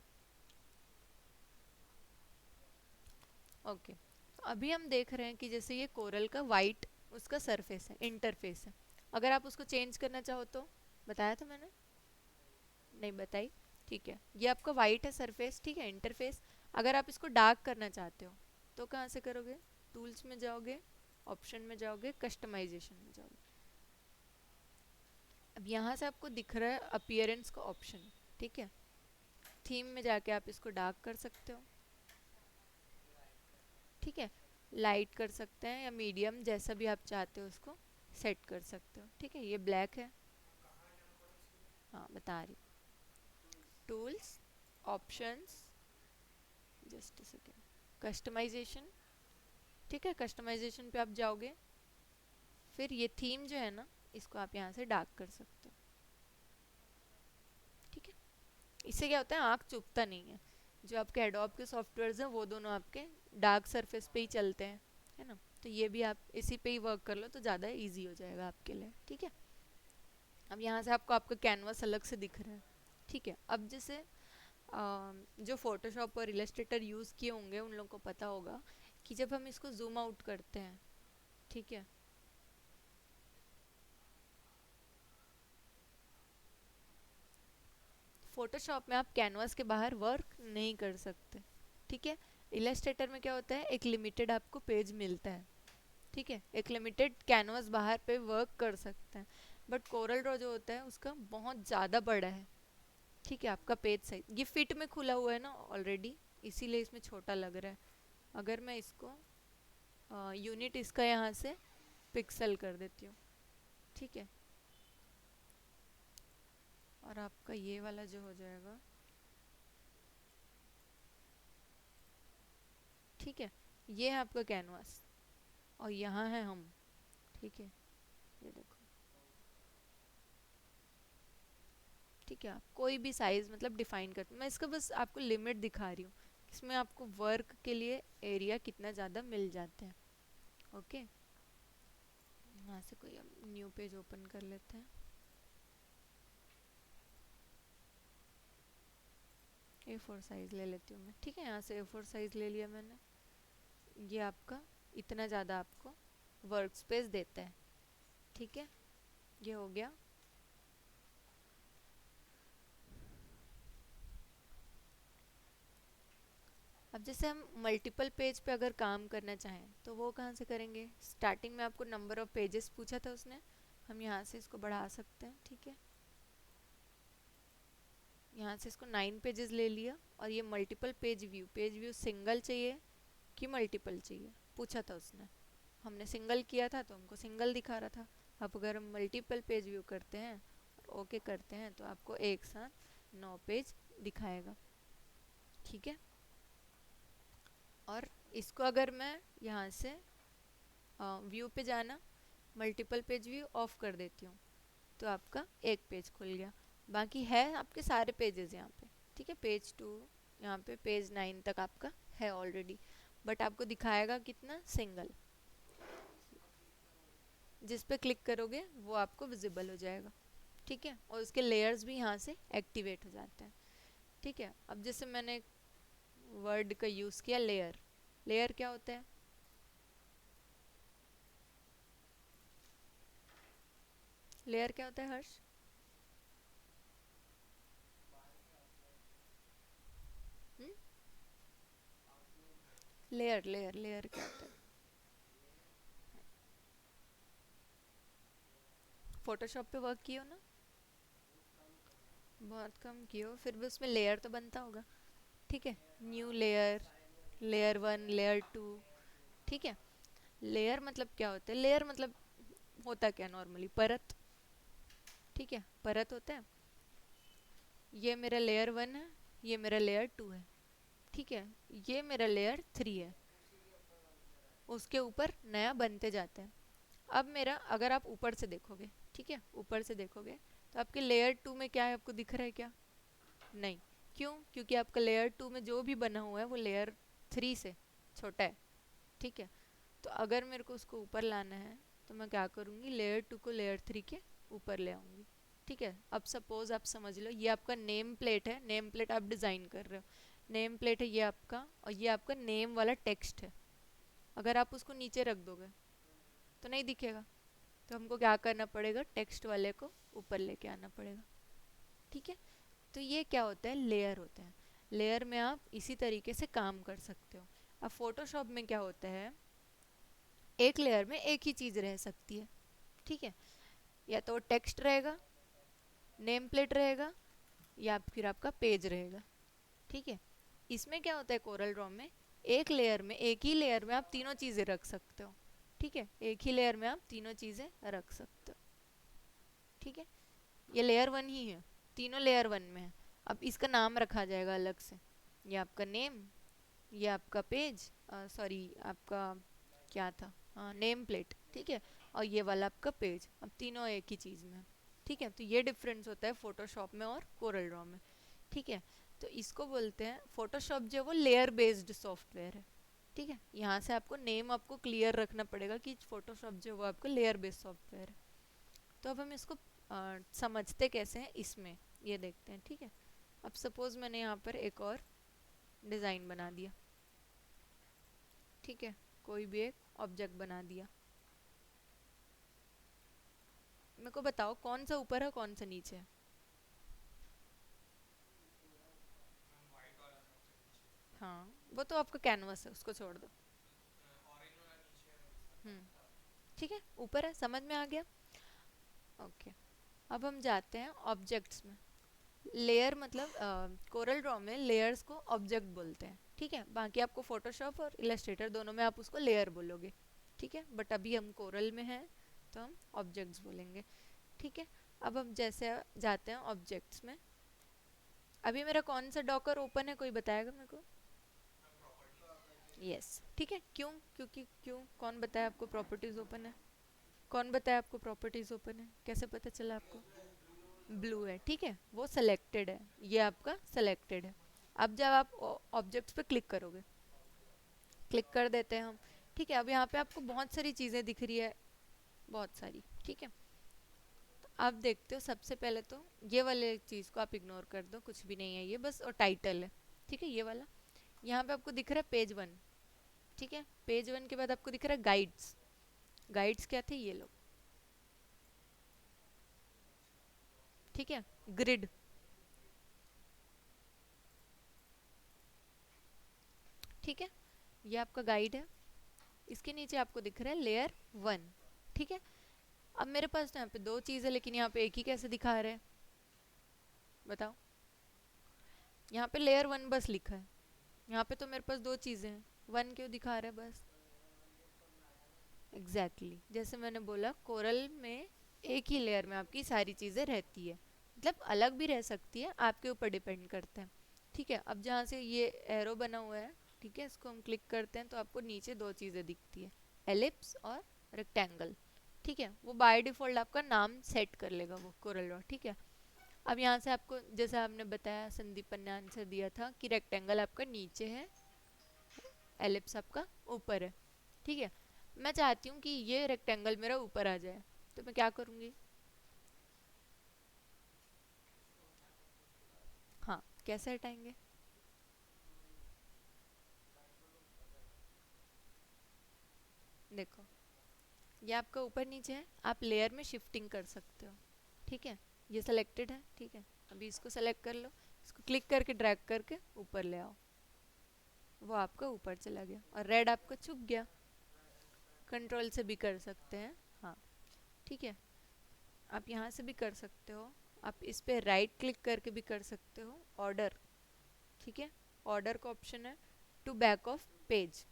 ओके, तो अभी हम देख रहे हैं कि जैसे ये कोरल का वाइट उसका सरफेस है, इंटरफेस है, अगर आप उसको चेंज करना चाहो तो, बताया था मैंने, नहीं बताई, ठीक है, ये आपका वाइट है सरफेस, ठीक है, इंटरफेस। अगर आप इसको डार्क करना चाहते हो तो कहाँ से करोगे, टूल्स में जाओगे, ऑप्शन में जाओगे, कस्टमाइजेशन में जाओगे, अब यहाँ से आपको दिख रहा है अपीयरेंस का ऑप्शन, ठीक है, थीम में जाके आप इसको डार्क कर सकते हो, ठीक है, लाइट कर सकते हैं या मीडियम, जैसा भी आप चाहते हो उसको सेट कर सकते हो, ठीक है। ये ब्लैक है, हाँ बता रही, tools, options, just a second, customization, ठीक है, कस्टमाइजेशन पे आप जाओगे, फिर ये थीम जो है ना, इसको आप यहाँ से डार्क कर सकते हो, ठीक है। इससे क्या होता है, आँख चुभता नहीं है, जो आपके एडोब के सॉफ्टवेयर हैं वो दोनों आपके डार्क सरफेस पे ही चलते हैं, है ना। तो ये भी आप इसी पे ही वर्क कर लो तो ज़्यादा इजी हो जाएगा आपके लिए, ठीक है। अब यहाँ से आपको आपका कैनवास अलग से दिख रहा है, ठीक है। अब जैसे जो फोटोशॉप और इलस्ट्रेटर यूज़ किए होंगे उन लोगों को पता होगा कि जब हम इसको जूम आउट करते हैं, ठीक है, फोटोशॉप में आप कैनवास के बाहर वर्क नहीं कर सकते, ठीक है। इलस्ट्रेटर में क्या होता है, एक लिमिटेड आपको पेज मिलता है, ठीक है, एक लिमिटेड कैनवास बाहर पे वर्क कर सकते हैं। बट कोरल ड्रॉ जो होता है उसका बहुत ज़्यादा बड़ा है, ठीक है, आपका पेज साइज ये फिट में खुला हुआ है ना ऑलरेडी, इसीलिए इसमें छोटा लग रहा है। अगर मैं इसको यूनिट इसका यहाँ से पिक्सल कर देती हूँ, ठीक है, और आपका ये वाला जो हो जाएगा, ठीक है, ये है आपका कैनवास और यहाँ है हम, ठीक है, ये देखो, ठीक है, आप कोई भी साइज मतलब डिफाइन करते, मैं इसका बस आपको लिमिट दिखा रही हूँ, इसमें आपको वर्क के लिए एरिया कितना ज़्यादा मिल जाते हैं। ओके, यहाँ से कोई अब न्यू पेज ओपन कर लेते हैं। A4 साइज ले लेती हूँ मैं, ठीक है, यहाँ से A4 साइज ले लिया मैंने। ये आपका इतना ज़्यादा आपको वर्क स्पेस देता है, ठीक है, ये हो गया। अब जैसे हम मल्टीपल पेज पे अगर काम करना चाहें तो वो कहाँ से करेंगे? स्टार्टिंग में आपको नंबर ऑफ पेजेस पूछा था उसने, हम यहाँ से इसको बढ़ा सकते हैं, ठीक है, यहाँ से इसको 9 पेजेस ले लिया। और ये मल्टीपल पेज व्यू सिंगल चाहिए कि मल्टीपल चाहिए पूछा था उसने, हमने सिंगल किया था तो हमको सिंगल दिखा रहा था। अब अगर हम मल्टीपल पेज व्यू करते हैं और ओके करते हैं तो आपको एक साथ 9 पेज दिखाएगा, ठीक है। और इसको अगर मैं यहाँ से व्यू पे जाना, मल्टीपल पेज व्यू ऑफ कर देती हूँ तो आपका एक पेज खुल गया, बाकी है आपके सारे पेजेस यहाँ पे, ठीक है, पेज 2 यहाँ पे पेज 9 तक आपका है ऑलरेडी, बट आपको दिखाएगा कितना? सिंगल। जिस पे क्लिक करोगे वो आपको विजिबल हो जाएगा, ठीक है, और उसके लेयर्स भी यहाँ से एक्टिवेट हो जाते हैं, ठीक है। अब जैसे मैंने वर्ड का यूज़ किया लेयर, लेयर क्या होता है? लेयर क्या होता है हर्ष? लेयर लेयर लेयर क्या होता है? फोटोशॉप पे वर्क किए हो ना? बहुत कम किए हो, फिर भी उसमें लेयर तो बनता होगा, ठीक है, न्यू लेयर, लेयर 1, लेयर 2, ठीक है। लेयर मतलब क्या होता है? लेयर मतलब होता क्या नॉर्मली? परत, ठीक है, परत होता है। ये मेरा लेयर 1 है, ये मेरा लेयर 2 है, ठीक है, ये मेरा लेयर 3 है, उसके ऊपर नया बनते जाते हैं। अब मेरा अगर आप ऊपर से देखोगे, ठीक है, ऊपर से देखोगे तो आपके लेयर 2 में क्या है, आपको दिख रहा है क्या? नहीं, क्यों? क्योंकि आपका लेयर 2 में जो भी बना हुआ है वो लेयर 3 से छोटा है, ठीक है। तो अगर मेरे को उसको ऊपर लाना है तो मैं क्या करूँगी? लेयर 2 को लेयर 3 के ऊपर ले आऊँगी, ठीक है। अब सपोज आप समझ लो ये आपका नेम प्लेट है, नेम प्लेट आप डिज़ाइन कर रहे हो, नेम प्लेट है ये आपका, और ये आपका नेम वाला टेक्स्ट है। अगर आप उसको नीचे रख दोगे तो नहीं दिखेगा, तो हमको क्या करना पड़ेगा? टेक्स्ट वाले को ऊपर लेके आना पड़ेगा, ठीक है। तो ये क्या होता है? लेयर होते हैं। लेयर में आप इसी तरीके से काम कर सकते हो। अब फोटोशॉप में क्या होता है? एक लेयर में एक ही चीज़ रह सकती है, ठीक है, या तो टेक्स्ट रहेगा, नेम प्लेट रहेगा, या फिर आपका पेज रहेगा, ठीक है। इसमें क्या होता है? कोरल ड्रॉ में एक लेयर में, एक ही लेयर में आप तीनों चीज़ें रख सकते हो, ठीक है, एक ही लेयर में आप तीनों चीज़ें रख सकते हो, ठीक है। ये लेयर 1 ही है, तीनों लेयर 1 में है। अब इसका नाम रखा जाएगा अलग से, ये आपका नेम, ये आपका पेज, सॉरी आपका क्या था, हाँ नेम प्लेट, ठीक है, और ये वाला आपका पेज, अब तीनों एक ही चीज़ में, ठीक है। तो ये डिफरेंस होता है फोटोशॉप में और कोरल ड्रॉ में, ठीक है। तो इसको बोलते हैं फोटोशॉप जो है वो लेयर बेस्ड सॉफ्टवेयर है, ठीक है। यहाँ से आपको नेम आपको क्लियर रखना पड़ेगा कि फोटोशॉप जो है वो आपको लेयर बेस्ड सॉफ्टवेयर है। तो अब हम इसको समझते कैसे हैं इसमें, ये देखते हैं, ठीक है। अब सपोज मैंने यहाँ पर एक और डिज़ाइन बना दिया, ठीक है, कोई भी एक ऑब्जेक्ट बना दिया, मेरे को बताओ कौन सा ऊपर है कौन सा नीचे है? हाँ, वो तो आपका कैनवस है, उसको छोड़ दो। ठीक है, ऊपर है, समझ में आ गया? ओके, अब हम जाते हैं ऑब्जेक्ट्स में। लेयर मतलब कोरल ड्रॉ में लेयर्स को ऑब्जेक्ट बोलते हैं, ठीक है, बाकी आपको फोटोशॉप और इलस्ट्रेटर दोनों में आप उसको लेयर बोलोगे, ठीक है, बट अभी हम कोरल में हैं तो हम ऑब्जेक्ट्स बोलेंगे, ठीक है। अब हम जैसे जाते हैं ऑब्जेक्ट्स में, अभी मेरा कौन सा डॉकर ओपन है, कोई बताएगा मेरे को? यस, ठीक है, क्यों? क्योंकि क्यों, कौन बताया आपको प्रॉपर्टीज ओपन है? कौन बताया आपको प्रॉपर्टीज ओपन है? कैसे पता चला आपको? ब्लू है, ठीक है, वो सेलेक्टेड है, ये आपका सेलेक्टेड है। अब जब आप ऑब्जेक्ट्स पे क्लिक करोगे, क्लिक कर देते हैं हम, ठीक है। अब यहाँ पे आपको बहुत सारी चीज़ें दिख रही है, बहुत सारी, ठीक है। तो आप देखते हो सबसे पहले तो ये वाले चीज़ को आप इग्नोर कर दो, कुछ भी नहीं है ये, बस और टाइटल है, ठीक है, ये वाला। यहाँ पे आपको दिख रहा है पेज वन, ठीक है। पेज वन के बाद आपको दिख रहा है गाइड्स। गाइड्स क्या थे, ये लोग, ठीक है। ग्रिड, ठीक है, ये आपका गाइड है। इसके नीचे आपको दिख रहा है लेयर वन, ठीक है। अब मेरे पास तो यहाँ पे दो चीज़ है, लेकिन यहाँ पे एक ही कैसे दिखा रहा है, बताओ। यहाँ पे लेयर वन बस लिखा है, यहाँ पे तो मेरे पास दो चीज़ें हैं, वन क्यों दिखा रहा है बस। Exactly exactly. जैसे मैंने बोला कोरल में एक ही लेयर में आपकी सारी चीज़ें रहती है, मतलब अलग भी रह सकती है, आपके ऊपर डिपेंड करता है, ठीक है। अब जहाँ से ये एरो बना हुआ है, ठीक है, इसको हम क्लिक करते हैं तो आपको नीचे दो चीज़ें दिखती है, एलिप्स और रेक्टेंगल, ठीक है। वो बाय डिफ़ॉल्ट आपका नाम सेट कर लेगा वो कोरल ड्रॉ, ठीक है। अब यहाँ से आपको जैसा आपने बताया, संदीपन ने आंसर दिया था कि रेक्टेंगल आपका नीचे है, एलिप्स आपका ऊपर है, ठीक है। मैं चाहती हूँ कि ये रेक्टेंगल मेरा ऊपर आ जाए, तो मैं क्या करूँगी, हाँ, कैसे हटाएंगे। देखो, ये आपका ऊपर नीचे है, आप लेयर में शिफ्टिंग कर सकते हो, ठीक है। ये सेलेक्टेड है, ठीक है। अभी इसको सेलेक्ट कर लो, इसको क्लिक करके ड्रैग करके ऊपर ले आओ, वो आपका ऊपर चला गया और रेड आपका छुप गया। कंट्रोल से भी कर सकते हैं, हाँ, ठीक है। आप यहाँ से भी कर सकते हो, आप इस पे राइट क्लिक करके भी कर सकते हो, ऑर्डर, ठीक है। ऑर्डर का ऑप्शन है, टू बैक ऑफ पेज,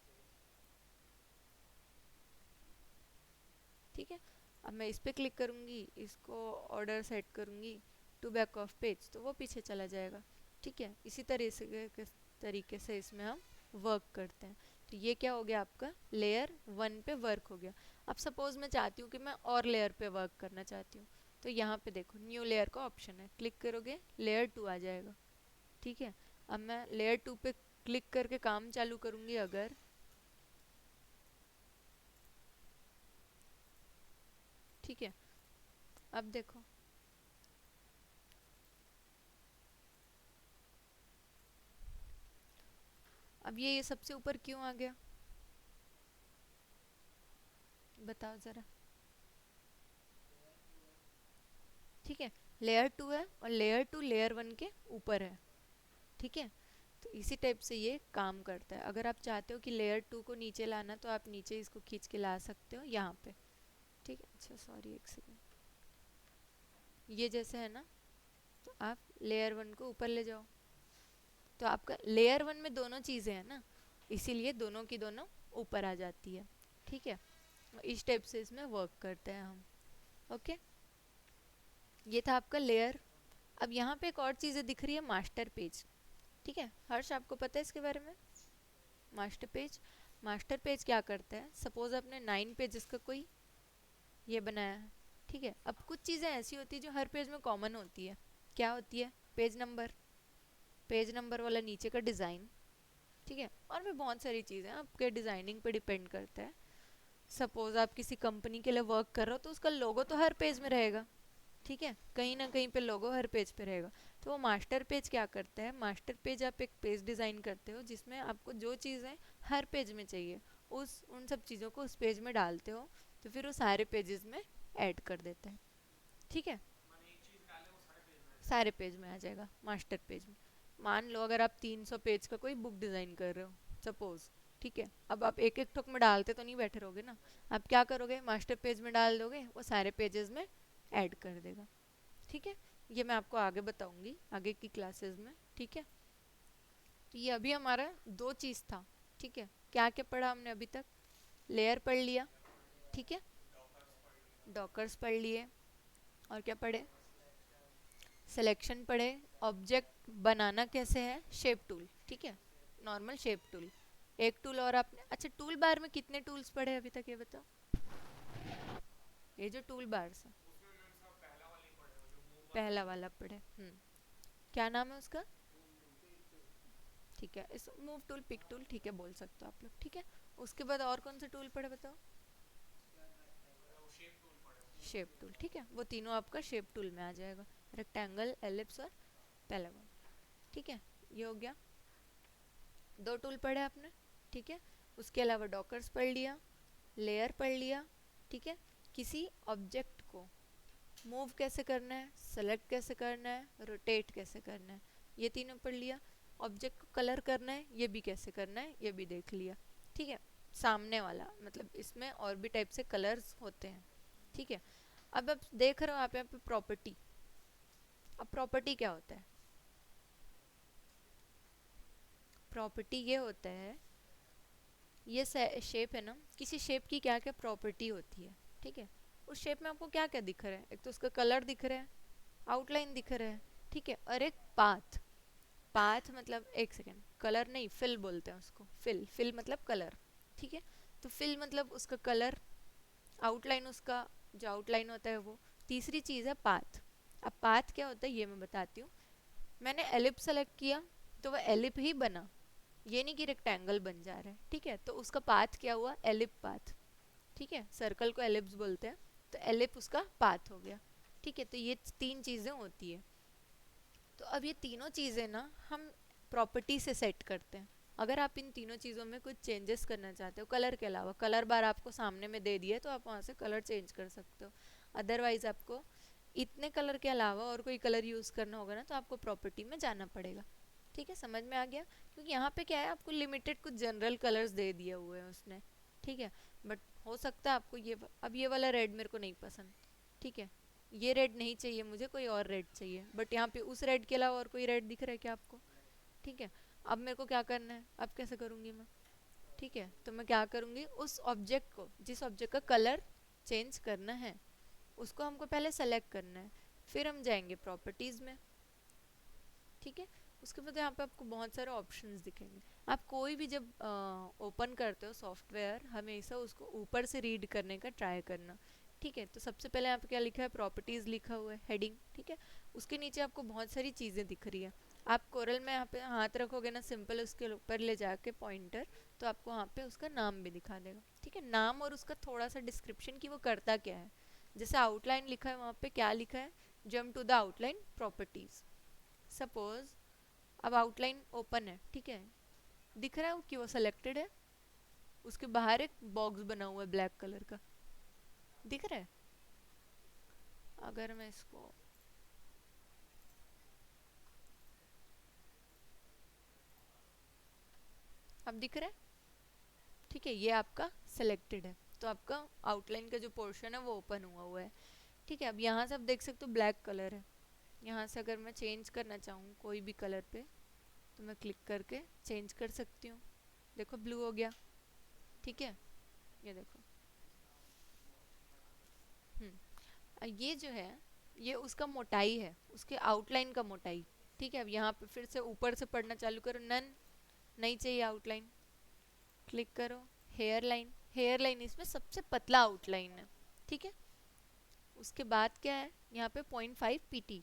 ठीक है। अब मैं इस पे क्लिक करूँगी, इसको ऑर्डर सेट करूँगी टू बैक ऑफ पेज, तो वो पीछे चला जाएगा, ठीक है। इसी तरीके से इसमें हम वर्क करते हैं। तो ये क्या हो गया, आपका लेयर वन पे वर्क हो गया। अब सपोज मैं चाहती हूँ कि मैं और लेयर पे वर्क करना चाहती हूँ, तो यहाँ पे देखो न्यू लेयर का ऑप्शन है, क्लिक करोगे लेयर टू आ जाएगा, ठीक है। अब मैं लेयर टू पे क्लिक करके काम चालू करूँगी अगर, ठीक है। अब देखो, अब ये सबसे ऊपर क्यों आ गया, बताओ ज़रा, ठीक है। लेयर टू है और लेयर टू लेयर वन के ऊपर है, ठीक है। तो इसी टाइप से ये काम करता है। अगर आप चाहते हो कि लेयर टू को नीचे लाना, तो आप नीचे इसको खींच के ला सकते हो यहाँ पे, ठीक है। अच्छा सॉरी, एक सेकेंड, ये जैसे है ना, तो आप लेयर वन को ऊपर ले जाओ, तो आपका लेयर वन में दोनों चीज़ें हैं ना, इसीलिए दोनों की दोनों ऊपर आ जाती है, ठीक है। इस टाइप से इसमें वर्क करते हैं हम, ओके। ये था आपका लेयर। अब यहाँ पे एक और चीज़ें दिख रही है, मास्टर पेज, ठीक है। हर्ष आपको पता है इसके बारे में, मास्टर पेज। मास्टर पेज क्या करता है, सपोज आपने 9 पेजेस का कोई ये बनाया है, ठीक है। अब कुछ चीज़ें ऐसी होती है जो हर पेज में कॉमन होती है, क्या होती है, पेज नंबर, पेज नंबर वाला नीचे का डिज़ाइन, ठीक है। और भी बहुत सारी चीज़ें आपके डिज़ाइनिंग पे डिपेंड करता है। सपोज आप किसी कंपनी के लिए वर्क कर रहे हो, तो उसका लोगो तो हर पेज में रहेगा, ठीक है, कहीं ना कहीं पे लोगो हर पेज पे रहेगा। तो वो मास्टर पेज क्या करता है, मास्टर पेज आप एक पेज डिज़ाइन करते हो जिसमें आपको जो चीज़ें हर पेज में चाहिए, उस उन सब चीज़ों को उस पेज में डालते हो, तो फिर वो सारे पेजेस में ऐड कर देता है, ठीक है। सारे पेज में आ जाएगा मास्टर पेज में। मान लो अगर आप 300 पेज का कोई बुक डिज़ाइन कर रहे हो, सपोज, ठीक है। अब आप एक एक ठोक में डालते तो नहीं बैठे रहोगे ना, आप क्या करोगे, मास्टर पेज में डाल दोगे, वो सारे पेजेस में ऐड कर देगा, ठीक है। ये मैं आपको आगे बताऊंगी आगे की क्लासेस में, ठीक है। तो ये अभी हमारा दो चीज़ था, ठीक है। क्या क्या पढ़ा हमने अभी तक, लेयर पढ़ लिया, ठीक है, डॉकर्स पढ़ लिए, और क्या पढ़े, सिलेक्शन पढ़े, ऑब्जेक्ट बनाना कैसे है, शेप टूल, ठीक है, नॉर्मल शेप टूल, एक टूल। और आपने, अच्छा, टूल बार में कितने टूल्स पढ़े अभी तक, ये बताओ, ये जो टूल बार्स है, पहला वाला पढ़े। क्या नाम है उसका? ठीक है, इस मूव टूल, पिक टूल, ठीक है बोल सकते हो आप लोग, ठीक है। उसके बाद और कौन से टूल पढ़े बताओ? शेप टूल, ठीक है, वो तीनों आपका शेप टूल में आ जाएगा, रेक्टेंगल, एलिप्स और पैरागोन, ठीक है। ये हो गया, दो टूल पढ़े आपने, ठीक है। उसके अलावा डॉकर्स पढ़ लिया, लेयर पढ़ लिया, ठीक है। किसी ऑब्जेक्ट को मूव कैसे करना है, सेलेक्ट कैसे करना है, रोटेट कैसे करना है, ये तीनों पढ़ लिया। ऑब्जेक्ट को कलर करना है, ये भी कैसे करना है ये भी देख लिया, ठीक है। सामने वाला मतलब इसमें और भी टाइप से कलर्स होते हैं, ठीक है। अब आप देख रहे हो आप यहाँ पे प्रॉपर्टी। अब प्रॉपर्टी क्या होता है? प्रॉपर्टी ये होता है, ये शेप है ना, किसी शेप की क्या क्या प्रॉपर्टी होती है, ठीक है। उस शेप में आपको क्या क्या दिख रहा है? एक तो उसका कलर दिख रहा है, आउटलाइन दिख रहा है, ठीक है, और एक पाथ। पाथ मतलब, एक सेकेंड, कलर नहीं, फिल बोलते हैं उसको, फिल, फिल मतलब कलर, ठीक है। तो फिल मतलब उसका कलर, आउटलाइन उसका जो आउटलाइन होता है वो। तीसरी चीज़ है पाथ। अब पाथ क्या होता है ये मैं बताती हूँ। मैंने एलिप सेलेक्ट किया तो वह एलिप ही बना, ये नहीं कि रेक्टेंगल बन जा रहा है, ठीक है। तो उसका पाथ क्या हुआ? एलिप पाथ, ठीक है। सर्कल को एलिप्स बोलते हैं, तो एलिप उसका पाथ हो गया, ठीक है। तो ये तीन चीज़ें होती है। तो अब ये तीनों चीज़ें ना हम प्रॉपर्टी से सेट करते हैं। अगर आप इन तीनों चीज़ों में कुछ चेंजेस करना चाहते हो, कलर के अलावा, कलर बार आपको सामने में दे दिया तो आप वहाँ से कलर चेंज कर सकते हो। अदरवाइज आपको इतने कलर के अलावा और कोई कलर यूज़ करना होगा ना, तो आपको प्रॉपर्टी में जाना पड़ेगा, ठीक है। समझ में आ गया? क्योंकि यहाँ पे क्या है, आपको लिमिटेड कुछ जनरल कलर्स दे दिए हुए हैं उसने, ठीक है। बट हो सकता है आपको ये, अब ये वाला रेड मेरे को नहीं पसंद, ठीक है, ये रेड नहीं चाहिए मुझे, कोई और रेड चाहिए, बट यहाँ पे उस रेड के अलावा और कोई रेड दिख रहा है क्या आपको? ठीक है। अब मेरे को क्या करना है, अब कैसे करूँगी मैं? ठीक है, तो मैं क्या करूँगी, उस ऑब्जेक्ट को, जिस ऑब्जेक्ट का कलर चेंज करना है उसको हमको पहले सेलेक्ट करना है, फिर हम जाएंगे प्रॉपर्टीज़ में, ठीक है। उसके बाद यहाँ पे आपको बहुत सारे ऑप्शंस दिखेंगे। आप कोई भी जब ओपन करते हो सॉफ्टवेयर, हमेशा उसको ऊपर से रीड करने का ट्राई करना, ठीक है। तो सबसे पहले यहाँ पे क्या लिखा है? प्रॉपर्टीज़ लिखा हुआ है, हेडिंग, ठीक है। उसके नीचे आपको बहुत सारी चीज़ें दिख रही है। आप कोरल में यहाँ पे हाथ रखोगे ना, सिंपल उसके ऊपर ले जाके पॉइंटर, तो आपको वहाँ पे उसका नाम भी दिखा देगा, ठीक है। नाम और उसका थोड़ा सा डिस्क्रिप्शन कि वो करता क्या है। जैसे आउटलाइन लिखा है, वहाँ पे क्या लिखा है? Jump to the outline properties. Suppose अब आउटलाइन ओपन है, ठीक है, दिख रहा है वो कि वो सेलेक्टेड है। उसके बाहर एक बॉक्स बना हुआ है ब्लैक कलर का, दिख रहा है? अगर मैं इसको, अब दिख रहा है, ठीक है, ये आपका सेलेक्टेड है, तो आपका आउटलाइन का जो पोर्शन है वो ओपन हुआ हुआ है, ठीक है। अब यहाँ से आप देख सकते हो ब्लैक कलर है। यहाँ से अगर मैं चेंज करना चाहूँ कोई भी कलर पे, तो मैं क्लिक करके चेंज कर सकती हूँ। देखो ब्लू हो गया, ठीक है, ये देखो। ये जो है, ये उसका मोटाई है, उसके आउटलाइन का मोटाई, ठीक है। अब यहाँ पे फिर से ऊपर से पढ़ना चालू करो, नन, नहीं चाहिए आउटलाइन, क्लिक करो, हेयर लाइन, हेयर लाइन इसमें सबसे पतला आउटलाइन है, ठीक है। उसके बाद क्या है, यहाँ पे 0.5 pt,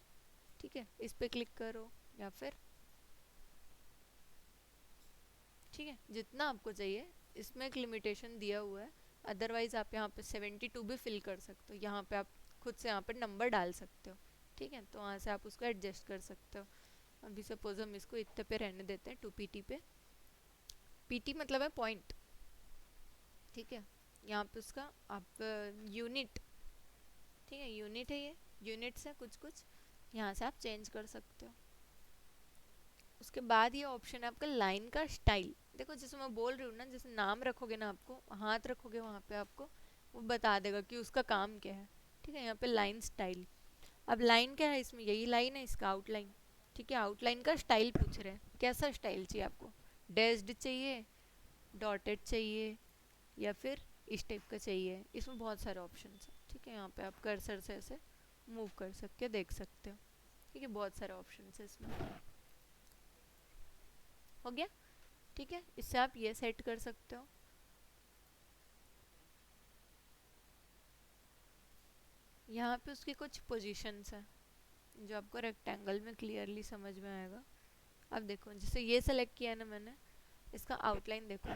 ठीक है, इस पे क्लिक करो, या फिर, ठीक है, जितना आपको चाहिए। इसमें एक लिमिटेशन दिया हुआ है, अदरवाइज आप यहाँ पे 72 भी फिल कर सकते हो। यहाँ पे आप खुद से यहाँ पे नंबर डाल सकते हो, ठीक है, तो वहाँ से आप उसको एडजस्ट कर सकते हो। अभी सपोज हम इसको इतने पे रहने देते हैं, 2 pt पे। pt मतलब है पॉइंट, ठीक है। यहाँ पे उसका आप यूनिट, ठीक है, यूनिट है ये, यूनिट्स है कुछ कुछ, यहाँ से आप चेंज कर सकते हो। उसके बाद ये ऑप्शन है आपका लाइन का स्टाइल। देखो जैसे मैं बोल रही हूँ ना, जैसे नाम रखोगे ना, आपको हाथ रखोगे वहाँ पे, आपको वो बता देगा कि उसका काम क्या है, ठीक है। यहाँ पे लाइन स्टाइल, अब लाइन क्या है इसमें, यही लाइन है इसका आउटलाइन, ठीक है। आउटलाइन का स्टाइल पूछ रहे हैं, कैसा स्टाइल चाहिए आपको? डैश्ड चाहिए, डॉटेड चाहिए, या फिर इस टाइप का चाहिए? इसमें बहुत सारे ऑप्शन है, ठीक है। यहाँ पे आप कर्सर से ऐसे मूव कर सकते हो, देख सकते हो, ठीक है, बहुत सारे ऑप्शन है इसमें। हो गया, ठीक है, इससे आप ये सेट कर सकते हो। यहाँ पे उसकी कुछ पोजीशंस हैं, जो आपको रेक्टेंगल में क्लियरली समझ में आएगा। अब देखो जैसे ये सेलेक्ट किया है ना मैंने, इसका आउटलाइन देखो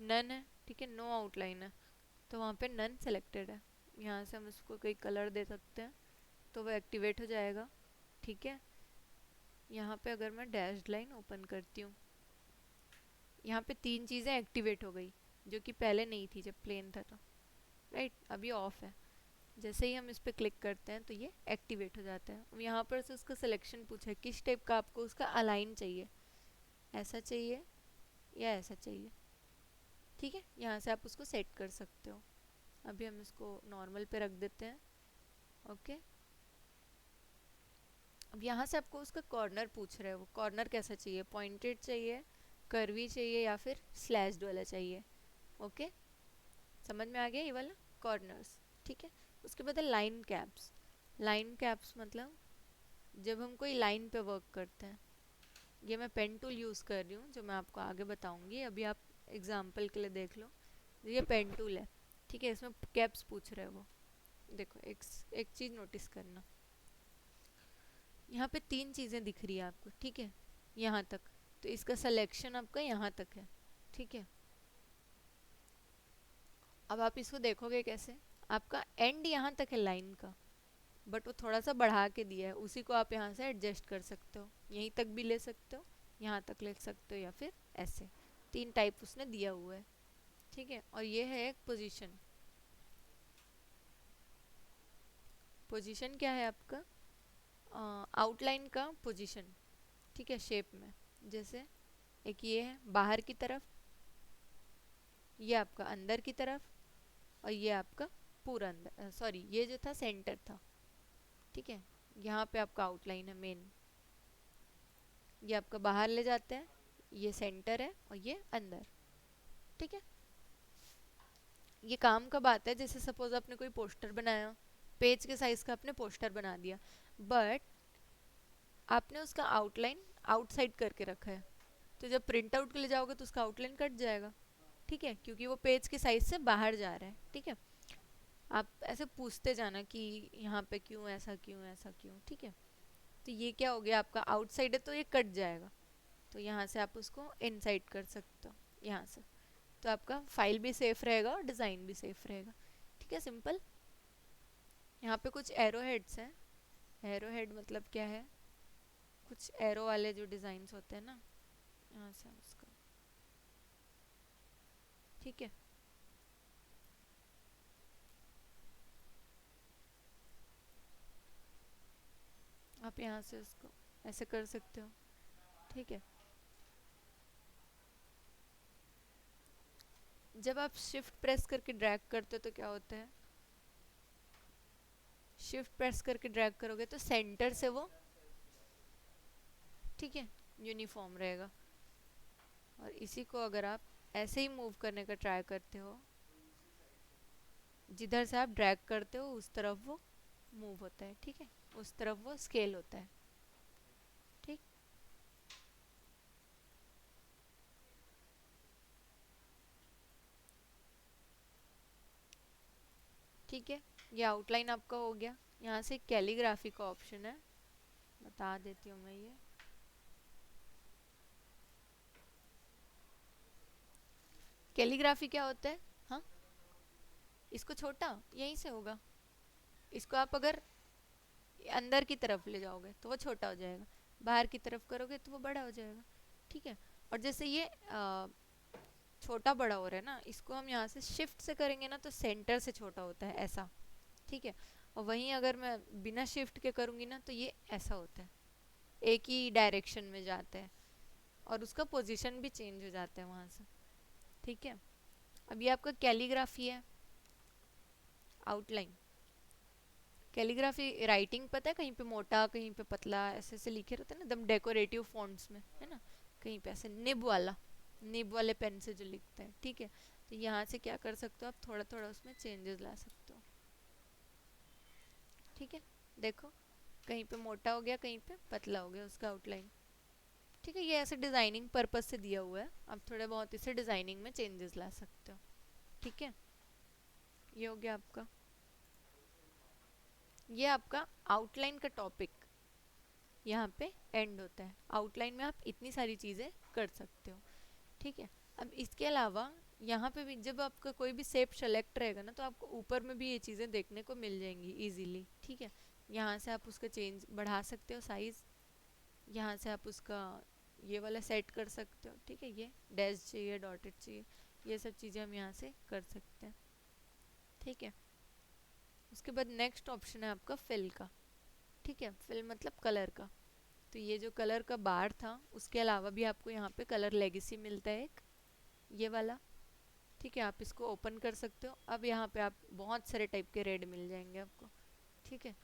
नन है, ठीक है, नो आउटलाइन है, तो वहाँ पे नन सेलेक्टेड है। यहाँ से हम इसको कोई कलर दे सकते हैं तो वो एक्टिवेट हो जाएगा, ठीक है। यहाँ पे अगर मैं डैश्ड लाइन ओपन करती हूँ, यहाँ पे तीन चीज़ें एक्टिवेट हो गई जो कि पहले नहीं थी जब प्लेन था तो, राइट। अभी ऑफ है, जैसे ही हम इस पर क्लिक करते हैं तो ये एक्टिवेट हो जाता है। यहाँ पर से उसका सिलेक्शन पूछा है किस टाइप का आपको उसका अलाइन चाहिए, ऐसा चाहिए या ऐसा चाहिए, ठीक है। यहाँ से आप उसको सेट कर सकते हो। अभी हम इसको नॉर्मल पे रख देते हैं, ओके। अब यहाँ से आपको उसका कॉर्नर पूछ रहा है, वो कॉर्नर कैसा चाहिए, पॉइंटेड चाहिए, कर्वी चाहिए या फिर स्लैश्ड वाला चाहिए, ओके। समझ में आ गया ये वाला कॉर्नर्स, ठीक है। उसके बाद है लाइन कैप्स। लाइन कैप्स मतलब जब हम कोई लाइन पे वर्क करते हैं, ये मैं पेन टूल यूज़ कर रही हूँ जो मैं आपको आगे बताऊँगी, अभी आप एग्जाम्पल के लिए देख लो। ये पेन टूल है, ठीक है, इसमें कैप्स पूछ रहे हैं वो। देखो एक चीज़ नोटिस करना, यहाँ पे तीन चीज़ें दिख रही है आपको, ठीक है, यहाँ तक, तो इसका सिलेक्शन आपका यहाँ तक है, ठीक है। अब आप इसको देखोगे कैसे, आपका एंड यहाँ तक है लाइन का, बट वो थोड़ा सा बढ़ा के दिया है, उसी को आप यहाँ से एडजस्ट कर सकते हो, यहीं तक भी ले सकते हो, यहाँ तक ले सकते हो, या फिर ऐसे। तीन टाइप उसने दिया हुआ है, ठीक है। और ये है एक पोजीशन। पोजीशन क्या है आपका, आउटलाइन का पोजीशन, ठीक है, शेप में। जैसे एक ये है बाहर की तरफ, ये आपका अंदर की तरफ, और ये आपका पूरा अंदर, सॉरी ये जो था सेंटर था, ठीक है। यहाँ पे आपका आउटलाइन है मेन, ये आपका बाहर ले जाते हैं, ये सेंटर है और ये अंदर, ठीक है। ये काम कब आता है, जैसे सपोज आपने कोई पोस्टर बनाया, पेज के साइज का आपने पोस्टर बना दिया, बट आपने उसका आउटलाइन आउटसाइड करके रखा है, तो जब प्रिंट आउट के लिए जाओगे तो उसका आउटलाइन कट जाएगा, ठीक है, क्योंकि वो पेज के साइज से बाहर जा रहा है, ठीक है। आप ऐसे पूछते जाना कि यहाँ पे क्यों ऐसा, क्यों ऐसा, क्यों, ठीक है। तो ये क्या हो गया, आपका आउटसाइड है तो ये कट जाएगा, तो यहाँ से आप उसको इनसाइड कर सकते हो यहाँ से, तो आपका फाइल भी सेफ रहेगा और डिज़ाइन भी सेफ रहेगा, ठीक है, सिंपल। यहाँ पे कुछ एरो हेड्स हैं। एरो हेड मतलब क्या है, कुछ एरो वाले जो डिज़ाइंस होते हैं ना, यहाँ से हम उसको, ठीक है। आप यहाँ से उसको ऐसे कर सकते हो, ठीक है। जब आप शिफ्ट प्रेस करके ड्रैग करते हो तो क्या होता है, शिफ्ट प्रेस करके ड्रैग करोगे तो सेंटर से वो, ठीक है, यूनिफॉर्म रहेगा। और इसी को अगर आप ऐसे ही मूव करने का ट्राई करते हो, जिधर से आप ड्रैग करते हो उस तरफ वो मूव होता है, ठीक है, उस तरफ वो स्केल होता है, ठीक। ठीक है, ये आउटलाइन आपका हो गया। यहाँ से कैलीग्राफी का ऑप्शन है, बता देती हूँ मैं। ये कैलीग्राफी क्या होता है, हाँ, इसको छोटा यहीं से होगा, इसको आप अगर अंदर की तरफ ले जाओगे तो वो छोटा हो जाएगा, बाहर की तरफ करोगे तो वो बड़ा हो जाएगा, ठीक है। और जैसे ये छोटा बड़ा हो रहा है ना, इसको हम यहाँ से शिफ्ट से करेंगे ना तो सेंटर से छोटा होता है ऐसा, ठीक है। और वहीं अगर मैं बिना शिफ्ट के करूँगी ना तो ये ऐसा होता है, एक ही डायरेक्शन में जाता है, और उसका पोजीशन भी चेंज हो जाता है वहाँ से, ठीक है। अब ये आपका कैलीग्राफी है, आउटलाइन। कैलीग्राफी राइटिंग पता है, कहीं पे मोटा कहीं पे पतला ऐसे ऐसे लिखे रहते हैं ना, एकदम डेकोरेटिव फॉन्ट्स में, है ना, कहीं पे ऐसे निब वाला, निब वाले पेन से जो लिखते हैं, ठीक है। तो यहाँ से क्या कर सकते हो आप, थोड़ा थोड़ा उसमें चेंजेस ला सकते हो, ठीक है। देखो कहीं पे मोटा हो गया, कहीं पे पतला हो गया उसका आउटलाइन, ठीक है। ये ऐसे डिज़ाइनिंग पर्पस से दिया हुआ है, आप थोड़े बहुत इसे डिज़ाइनिंग में चेंजेस ला सकते हो, ठीक है। ये हो गया आपका, ये आपका आउटलाइन का टॉपिक यहाँ पे एंड होता है। आउटलाइन में आप इतनी सारी चीज़ें कर सकते हो, ठीक है। अब इसके अलावा यहाँ पे भी जब आपका कोई भी शेप सेलेक्ट रहेगा ना, तो आपको ऊपर में भी ये चीज़ें देखने को मिल जाएंगी इजीली, ठीक है। यहाँ से आप उसका चेंज बढ़ा सकते हो साइज़, यहाँ से आप उसका ये वाला सेट कर सकते हो, ठीक है। ये डैश चाहिए, डॉटेड चाहिए, ये सब चीज़ें हम यहाँ से कर सकते हैं, ठीक है। उसके बाद नेक्स्ट ऑप्शन है आपका फिल का, ठीक है। फिल मतलब कलर का। तो ये जो कलर का बार था, उसके अलावा भी आपको यहाँ पे कलर लेगेसी मिलता है एक, ये वाला, ठीक है। आप इसको ओपन कर सकते हो। अब यहाँ पे आप बहुत सारे टाइप के रेड मिल जाएंगे आपको, ठीक है।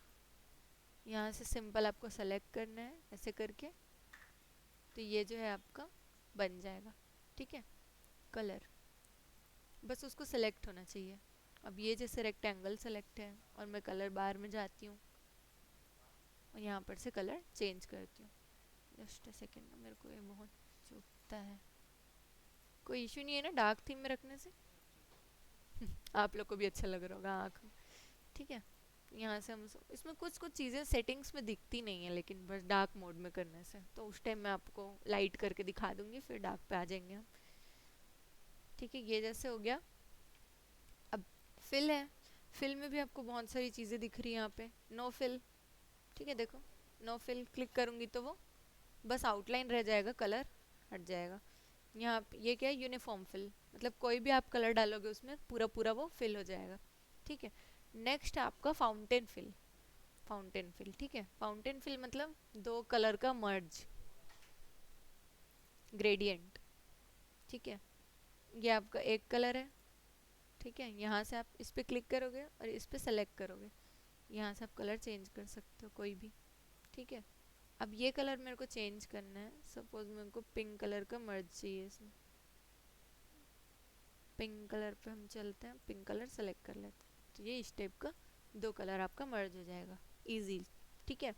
यहाँ से सिंपल आपको सेलेक्ट करना है ऐसे करके, तो ये जो है आपका बन जाएगा, ठीक है, कलर। बस उसको सेलेक्ट होना चाहिए। अब ये जैसे रेक्टेंगल सेलेक्ट है और मैं कलर बार में जाती हूँ और यहाँ पर से कलर चेंज करती हूँ। जस्ट अ सेकेंड, मेरे को ये बहुत चुभता है। कोई इशू नहीं है ना डार्क थीम में रखने से? आप लोग को भी अच्छा लग रहा होगा आँख में, ठीक है। यहाँ से हम इसमें कुछ कुछ चीज़ें सेटिंग्स में दिखती नहीं है, लेकिन बस डार्क मोड में करने से, तो उस टाइम मैं आपको लाइट करके दिखा दूंगी, फिर डार्क पे आ जाएंगे हम, ठीक है। ये जैसे हो गया। अब फिल है, फिल में भी आपको बहुत सारी चीज़ें दिख रही है यहाँ पे। नो फिल, ठीक है, देखो नो फिल क्लिक करूँगी तो वो बस आउटलाइन रह जाएगा, कलर हट जाएगा। यहाँ ये क्या है, यूनिफॉर्म फिल, मतलब कोई भी आप कलर डालोगे उसमें पूरा पूरा वो फिल हो जाएगा, ठीक है। नेक्स्ट आपका फाउंटेन फिल। फाउंटेन फिल, ठीक है। फाउंटेन फिल मतलब दो कलर का मर्ज, ग्रेडियंट, ठीक है। ये आपका एक कलर है, ठीक है। यहाँ से आप इस पर क्लिक करोगे और इस पर सेलेक्ट करोगे, यहाँ से आप कलर चेंज कर सकते हो कोई भी, ठीक है। अब ये कलर मेरे को चेंज करना है, सपोज मेरे को पिंक कलर का मर्ज चाहिए इसमें। पिंक कलर पे हम चलते हैं, पिंक कलर सेलेक्ट कर लेते हैं, तो ये इस टाइप का दो कलर आपका मर्ज हो जाएगा इजी, ठीक है।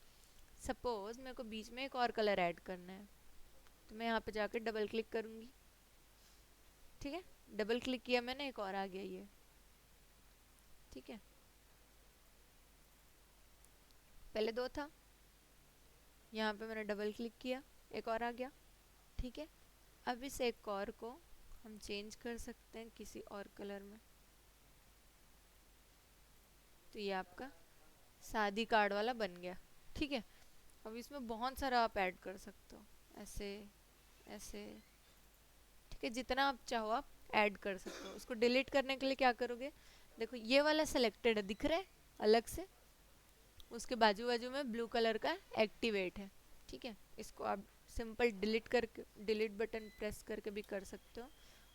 सपोज मेरे को बीच में एक और कलर ऐड करना है, तो मैं यहाँ पे जाकर डबल क्लिक करूँगी, ठीक है। डबल क्लिक किया मैंने, एक और आ गया ये, ठीक है। पहले दो था, यहाँ पे मैंने डबल क्लिक किया, एक और आ गया, ठीक है। अब इस एक और को हम चेंज कर सकते हैं किसी और कलर में, तो ये आपका शादी कार्ड वाला बन गया, ठीक है। अब इसमें बहुत सारा आप ऐड कर सकते हो, ऐसे ऐसे, ठीक है। जितना आप चाहो आप ऐड कर सकते हो। उसको डिलीट करने के लिए क्या करोगे, देखो ये वाला सिलेक्टेड है, दिख रहा है अलग से, उसके बाजू बाजू में ब्लू कलर का एक्टिवेट है, ठीक है। इसको आप सिंपल डिलीट करके, डिलीट बटन प्रेस करके भी कर सकते हो,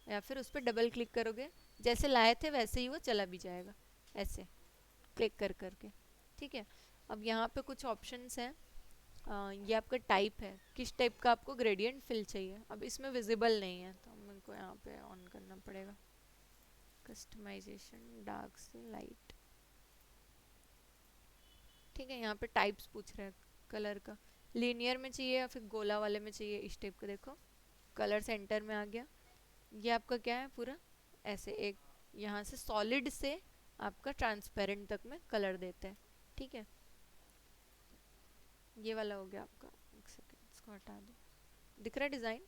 या फिर उस पर डबल क्लिक करोगे, जैसे लाए थे वैसे ही वो चला भी जाएगा, ऐसे क्लिक कर करके, ठीक है। अब यहाँ पे कुछ ऑप्शंस हैं। ये आपका टाइप है, किस टाइप का आपको ग्रेडियंट फिल चाहिए। अब इसमें विजिबल नहीं है, तो मेरे को यहाँ पे ऑन करना पड़ेगा, कस्टमाइजेशन डार्क से लाइट, ठीक है। यहाँ पे टाइप्स पूछ रहा है कलर का, लीनियर में चाहिए या फिर गोला वाले में चाहिए, इस टाइप का। देखो कलर सेंटर में आ गया। ये आपका क्या है, पूरा ऐसे एक, यहाँ से सॉलिड से आपका ट्रांसपेरेंट तक में कलर देता है, ठीक है। ये वाला हो गया आपका, एक सेकेंड इसको हटा दो, दिख रहा है design.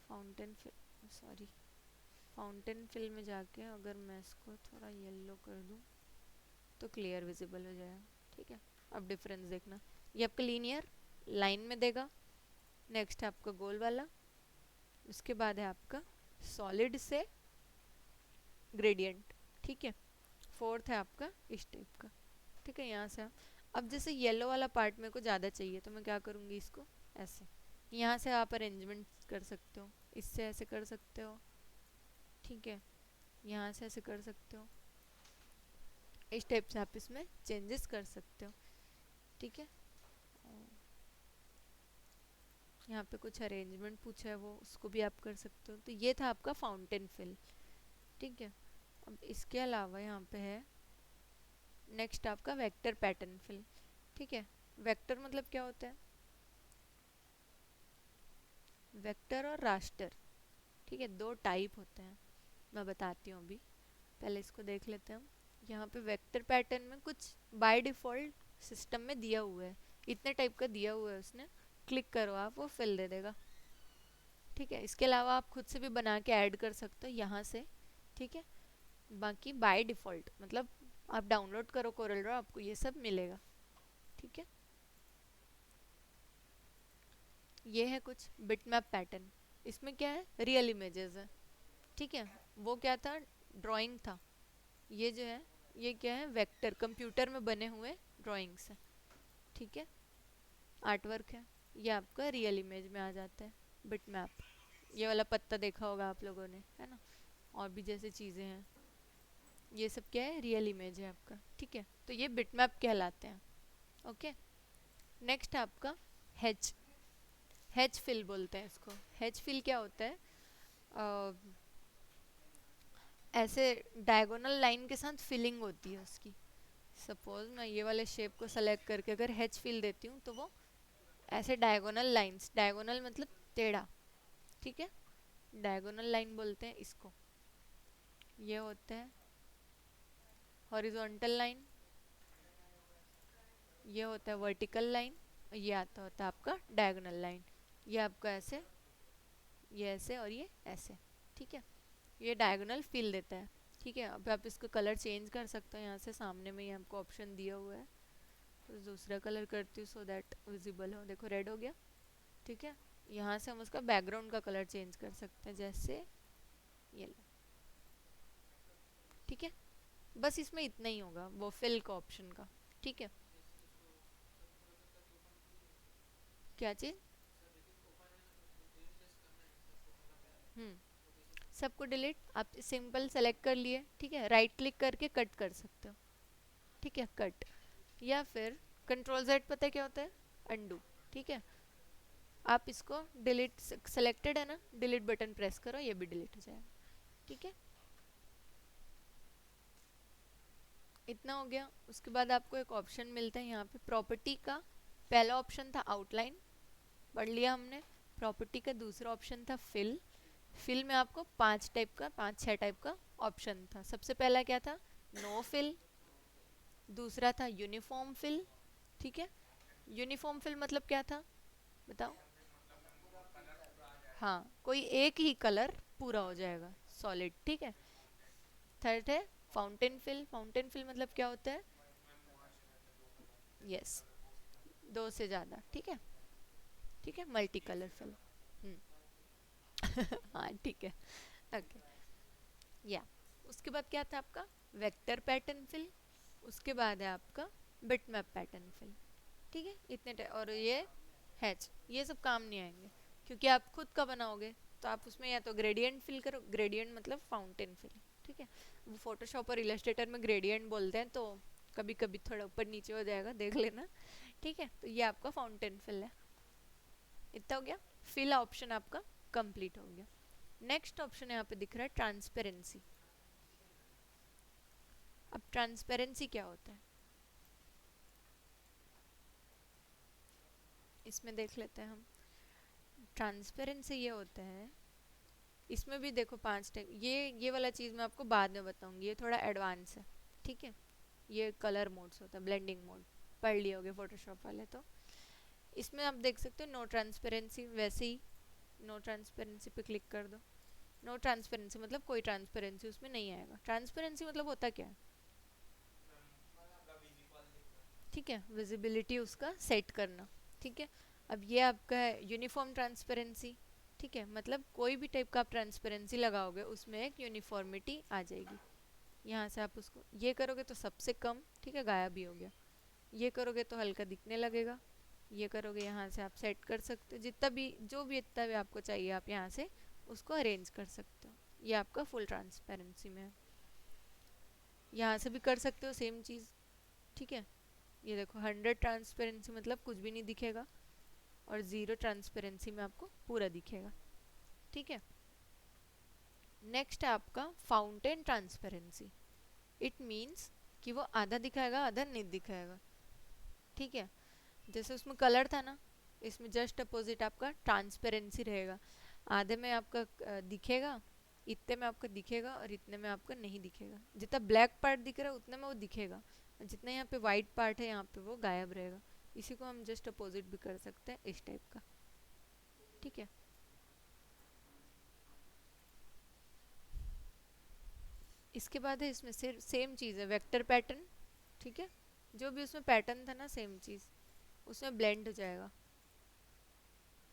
Fountain fill, sorry, fountain fill में जाके अगर मैं इसको थोड़ा येलो कर दूँ तो क्लियर विजिबल हो जाएगा, ठीक है। अब डिफरेंस देखना, ये आपका लीनियर लाइन में देगा, नेक्स्ट है आपका गोल वाला, उसके बाद है आपका सॉलिड से ग्रेडियंट, ठीक है। फोर्थ है आपका इस टाइप का, ठीक है। यहाँ से अब जैसे येलो वाला पार्ट मेरे को ज़्यादा चाहिए, तो मैं क्या करूँगी, इसको ऐसे, यहाँ से आप अरेंजमेंट कर सकते हो, इससे ऐसे कर सकते हो, ठीक है। यहाँ से ऐसे कर सकते हो, इस टाइप से आप इसमें चेंजेस कर सकते हो, ठीक है। यहाँ पे कुछ अरेंजमेंट पूछा है, वो उसको भी आप कर सकते हो। तो ये था आपका फाउंटेन फिल, ठीक है। अब इसके अलावा यहाँ पे है नेक्स्ट आपका वेक्टर पैटर्न फिल, ठीक है। वेक्टर मतलब क्या होता है, वेक्टर और रास्टर, ठीक है, दो टाइप होते हैं। मैं बताती हूँ अभी, पहले इसको देख लेते हैं हम। यहाँ पे वेक्टर पैटर्न में कुछ बाय डिफ़ॉल्ट सिस्टम में दिया हुआ है, इतने टाइप का दिया हुआ है उसने, क्लिक करो आप, वो फिल दे देगा। ठीक है, इसके अलावा आप खुद से भी बना के ऐड कर सकते हो यहाँ से। ठीक है, बाकी बाय डिफ़ॉल्ट मतलब आप डाउनलोड करो कोरल ड्रॉ, आपको ये सब मिलेगा। ठीक है, ये है कुछ बिटमैप पैटर्न। इसमें क्या है, रियल इमेजेस है। ठीक है, वो क्या था, ड्राइंग था। ये जो है, ये क्या है, वेक्टर कंप्यूटर में बने हुए ड्राइंग्स है। ठीक है, आर्ट वर्क है। ये आपका रियल इमेज में आ जाता है बिटमैप। ये वाला पत्ता देखा होगा आप लोगों ने, है ना, और भी जैसे चीज़ें हैं, ये सब क्या है, रियल इमेज है आपका। ठीक है, तो ये बिटमैप कहलाते हैं। ओके, नेक्स्ट आपका हैच, हैच फिल बोलते हैं इसको। हैच फिल क्या होता है, अ, ऐसे डायगोनल लाइन के साथ फिलिंग होती है उसकी। सपोज मैं ये वाले शेप को सेलेक्ट करके अगर हैच फिल देती हूँ तो वो ऐसे डायगोनल लाइंस, डायगोनल मतलब टेढ़ा। ठीक है, डायगोनल लाइन बोलते हैं इसको। ये होता है हॉरिजॉन्टल लाइन, ये होता है वर्टिकल लाइन, और ये आता होता है आपका डायगोनल लाइन। ये आपका ऐसे, ये ऐसे और ये ऐसे। ठीक है, ये डायगोनल फिल देता है। ठीक है, अब आप इसको कलर चेंज कर सकते हो, यहाँ से सामने में ही आपको ऑप्शन दिया हुआ है। तो दूसरा कलर करती हूँ सो दैट विजिबल हो। देखो रेड हो गया। ठीक है, यहाँ से हम उसका बैकग्राउंड का कलर चेंज कर सकते हैं, जैसे ये लो। ठीक है, बस इसमें इतना ही होगा वो फिल का ऑप्शन का। ठीक है, क्या चीज़, हम्म, सबको डिलीट आप सिंपल सेलेक्ट कर लिए। ठीक है, राइट क्लिक करके कट कर सकते हो। ठीक है, कट, या फिर कंट्रोल जेड, पता है क्या होता है, अंडू। ठीक है, आप इसको डिलीट, सेलेक्टेड है ना, डिलीट बटन प्रेस करो, ये भी डिलीट हो जाएगा। ठीक है, इतना हो गया। उसके बाद आपको एक ऑप्शन मिलता है यहाँ पे प्रॉपर्टी का। पहला ऑप्शन था आउटलाइन, पढ़ लिया हमने। प्रॉपर्टी का दूसरा ऑप्शन था फिल। फिल में आपको पांच टाइप का, पांच छह टाइप का ऑप्शन था। सबसे पहला क्या था, नो फिल। दूसरा था यूनिफॉर्म फिल। ठीक है, यूनिफॉर्म फिल मतलब क्या था, बताओ। हाँ, कोई एक ही कलर पूरा हो जाएगा सॉलिड। ठीक है, थर्ड है फाउंटेन फिल। फाउंटेन फिल मतलब क्या होता है, यस, दो से ज़्यादा। ठीक है, ठीक है, मल्टी कलर फिल। हाँ ठीक है, ओके, या उसके बाद क्या था आपका वेक्टर पैटर्न फिल। उसके बाद है आपका बिटमैप पैटर्न फिल। ठीक है, इतने और ये हैच, ये सब काम नहीं आएंगे क्योंकि आप खुद का बनाओगे। तो आप उसमें या तो ग्रेडियंट फिल करो, ग्रेडियंट मतलब फाउंटेन फिल। ठीक है, वो फोटोशॉप और इलस्ट्रेटर में ग्रेडियंट बोलते हैं, तो कभी कभी थोड़ा ऊपर नीचे हो जाएगा, देख लेना। ठीक है, तो ये आपका फाउंटेन फिल है। इतना हो गया, फिल ऑप्शन आपका कंप्लीट हो गया। नेक्स्ट ऑप्शन यहाँ पे दिख रहा है ट्रांसपेरेंसी। अब ट्रांसपेरेंसी क्या होता है, इसमें देख लेते हैं हम। ट्रांसपेरेंसी ये होता है, इसमें भी देखो पांच टाइप, ये वाला चीज़ मैं आपको बाद में बताऊंगी, ये थोड़ा एडवांस है। ठीक है, ये कलर मोड्स होता है, ब्लेंडिंग मोड, पढ़ लिए होगे फोटोशॉप वाले तो। इसमें आप देख सकते हो नो ट्रांसपेरेंसी, वैसे ही नो ट्रांसपेरेंसी पे क्लिक कर दो। नो ट्रांसपेरेंसी मतलब कोई ट्रांसपेरेंसी उसमें नहीं आएगा। ट्रांसपेरेंसी मतलब होता क्या है, ठीक है, विजिबिलिटी उसका सेट करना। ठीक है, अब ये आपका है यूनिफॉर्म ट्रांसपेरेंसी। ठीक है, मतलब कोई भी टाइप का आप ट्रांसपेरेंसी लगाओगे उसमें एक यूनिफॉर्मिटी आ जाएगी। यहाँ से आप उसको ये करोगे तो सबसे कम, ठीक है, गायब भी हो गया। ये करोगे तो हल्का दिखने लगेगा। ये करोगे, यहाँ से आप सेट कर सकते हो, जितना भी जो भी इतना भी आपको चाहिए आप यहाँ से उसको अरेंज कर सकते हो। ये आपका फुल ट्रांसपेरेंसी में है। यहाँ से भी कर सकते हो सेम चीज़। ठीक है, ये देखो 100 ट्रांसपेरेंसी मतलब कुछ भी नहीं दिखेगा, और 0 ट्रांसपेरेंसी में आपको पूरा दिखेगा। ठीक है, नेक्स्ट है आपका फाउंटेन ट्रांसपेरेंसी। इट मीन्स कि वो आधा दिखाएगा आधा नहीं दिखाएगा। ठीक है, जैसे उसमें कलर था ना, इसमें जस्ट अपोजिट आपका ट्रांसपेरेंसी रहेगा। आधे में आपका दिखेगा इतने में आपको दिखेगा और इतने में आपको नहीं दिखेगा। जितना ब्लैक पार्ट दिख रहा है उतने में वो दिखेगा, और जितना यहाँ पे वाइट पार्ट है यहाँ पे वो गायब रहेगा। इसी को हम जस्ट अपोजिट भी कर सकते हैं, इस टाइप का। ठीक है, इसके बाद है इसमें सिर्फ सेम चीज़ है, वेक्टर पैटर्न। ठीक है, जो भी उसमें पैटर्न था ना सेम चीज़ उसमें ब्लेंड हो जाएगा।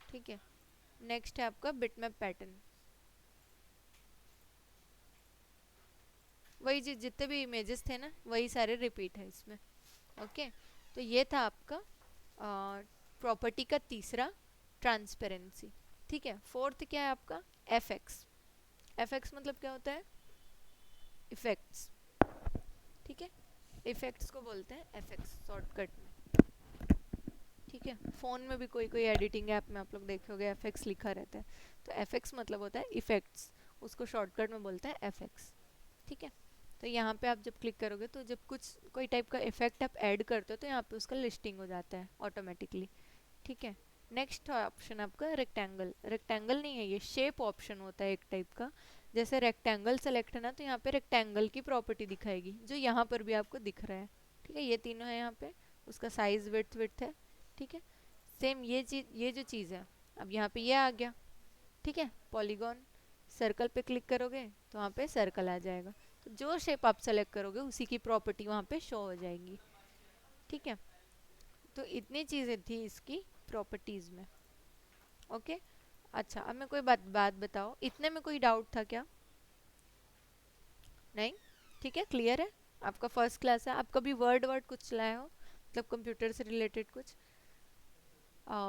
ठीक है, नेक्स्ट है आपका बिटमैप पैटर्न। वही जितने भी इमेजेस थे ना वही सारे रिपीट है इसमें। ओके, तो ये था आपका प्रॉपर्टी का तीसरा, ट्रांसपेरेंसी। ठीक है, फोर्थ क्या है आपका, एफ एक्स। एफ एक्स मतलब क्या होता है, इफेक्ट्स। ठीक है, इफेक्ट्स को बोलते हैं एफ एक्स शॉर्टकट में। ठीक है, फ़ोन में भी कोई कोई एडिटिंग ऐप में आप लोग देखोगे एफ एक्स लिखा रहता है, तो एफ एक्स मतलब होता है इफेक्ट्स, उसको शॉर्टकट में बोलते हैं एफ एक्स। ठीक है, तो यहाँ पे आप जब क्लिक करोगे तो जब कुछ कोई टाइप का इफेक्ट आप ऐड करते हो तो यहाँ पे उसका लिस्टिंग हो जाता है ऑटोमेटिकली। ठीक है, नेक्स्ट ऑप्शन आपका रेक्टेंगल। रेक्टेंगल नहीं है ये, शेप ऑप्शन होता है एक टाइप का। जैसे रेक्टेंगल सेलेक्ट है ना तो यहाँ पे रेक्टेंगल की प्रॉपर्टी दिखाएगी, जो यहाँ पर भी आपको दिख रहा है। ठीक है, ये तीनों है यहाँ पे, उसका साइज विड्थ विड्थ है। ठीक है, सेम ये चीज़, ये जो चीज़ है अब यहाँ पे ये आ गया। ठीक है, पॉलीगॉन, सर्कल पे क्लिक करोगे तो वहाँ पे सर्कल आ जाएगा। तो जो शेप आप सेलेक्ट करोगे उसी की प्रॉपर्टी वहाँ पे शो हो जाएंगी। ठीक है, तो इतनी चीज़ें थी इसकी प्रॉपर्टीज़ में। ओके, अच्छा अब मैं कोई बात बताओ, इतने में कोई डाउट था क्या? नहीं, ठीक है, क्लियर है। आपका फर्स्ट क्लास है, आप कभी वर्ड वर्ड कुछ चलाए हो, मतलब कंप्यूटर से रिलेटेड कुछ,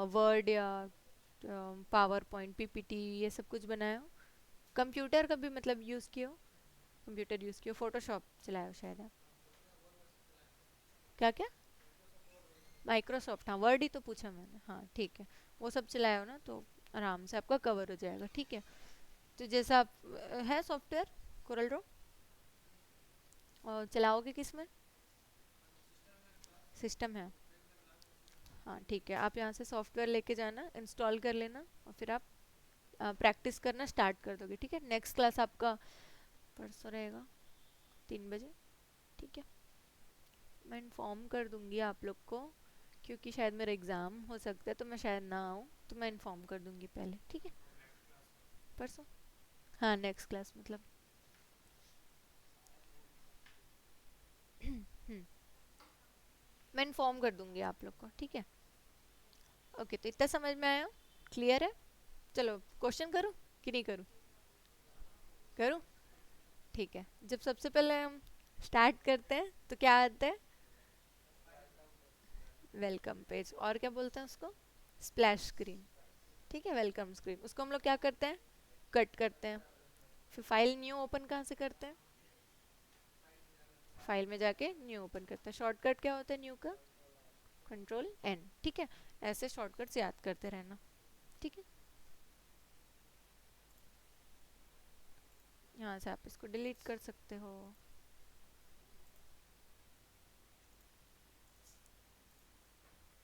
वर्ड या पावर पॉइंट पीपीटी ये सब कुछ बनाए हो? कंप्यूटर का भी मतलब यूज़ किए हो, कंप्यूटर यूज़ किए हो, फोटोशॉप चलाए हो शायद आप। क्या क्या? माइक्रोसॉफ्ट, हाँ वर्ड ही तो पूछा मैंने, हाँ ठीक है, वो सब चलाया हो ना तो आराम से आपका कवर हो जाएगा। ठीक है, तो जैसा आप है सॉफ्टवेयर कोरल ड्रॉ, और चलाओगे किस में? सिस्टम है, हाँ ठीक है, आप यहाँ से सॉफ्टवेयर लेके जाना, इंस्टॉल कर लेना, और फिर आप प्रैक्टिस करना स्टार्ट कर दोगे। ठीक है, नेक्स्ट क्लास आपका परसों रहेगा 3 बजे। ठीक है, मैं इन्फॉर्म कर दूंगी आप लोग को, क्योंकि शायद मेरा एग्ज़ाम हो सकता है तो मैं शायद ना आऊँ, तो मैं इन्फॉर्म कर दूंगी पहले। ठीक है, परसों, हाँ नेक्स्ट क्लास मतलब। मैं इन्फॉर्म कर दूंगी आप लोग को। ठीक है, ओके, तो इतना समझ में आया, क्लियर है? चलो क्वेश्चन करूँ कि नहीं करूँ? करूँ, ठीक है। जब सबसे पहले हम स्टार्ट करते हैं तो क्या आता है, वेलकम पेज, और क्या बोलते हैं उसको, स्प्लैश स्क्रीन। ठीक है, वेलकम स्क्रीन, उसको हम लोग क्या करते हैं, कट करते हैं। फिर फाइल न्यू ओपन कहाँ से करते हैं, फाइल में जाके न्यू ओपन करते हैं। शॉर्टकट क्या होता है न्यू का, कंट्रोल एन। ठीक है, ऐसे शॉर्टकट्स याद करते रहना। ठीक है, यहाँ से आप इसको डिलीट कर सकते हो।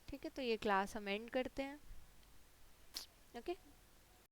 ठीक है, तो ये क्लास हम एंड करते हैं। ओके,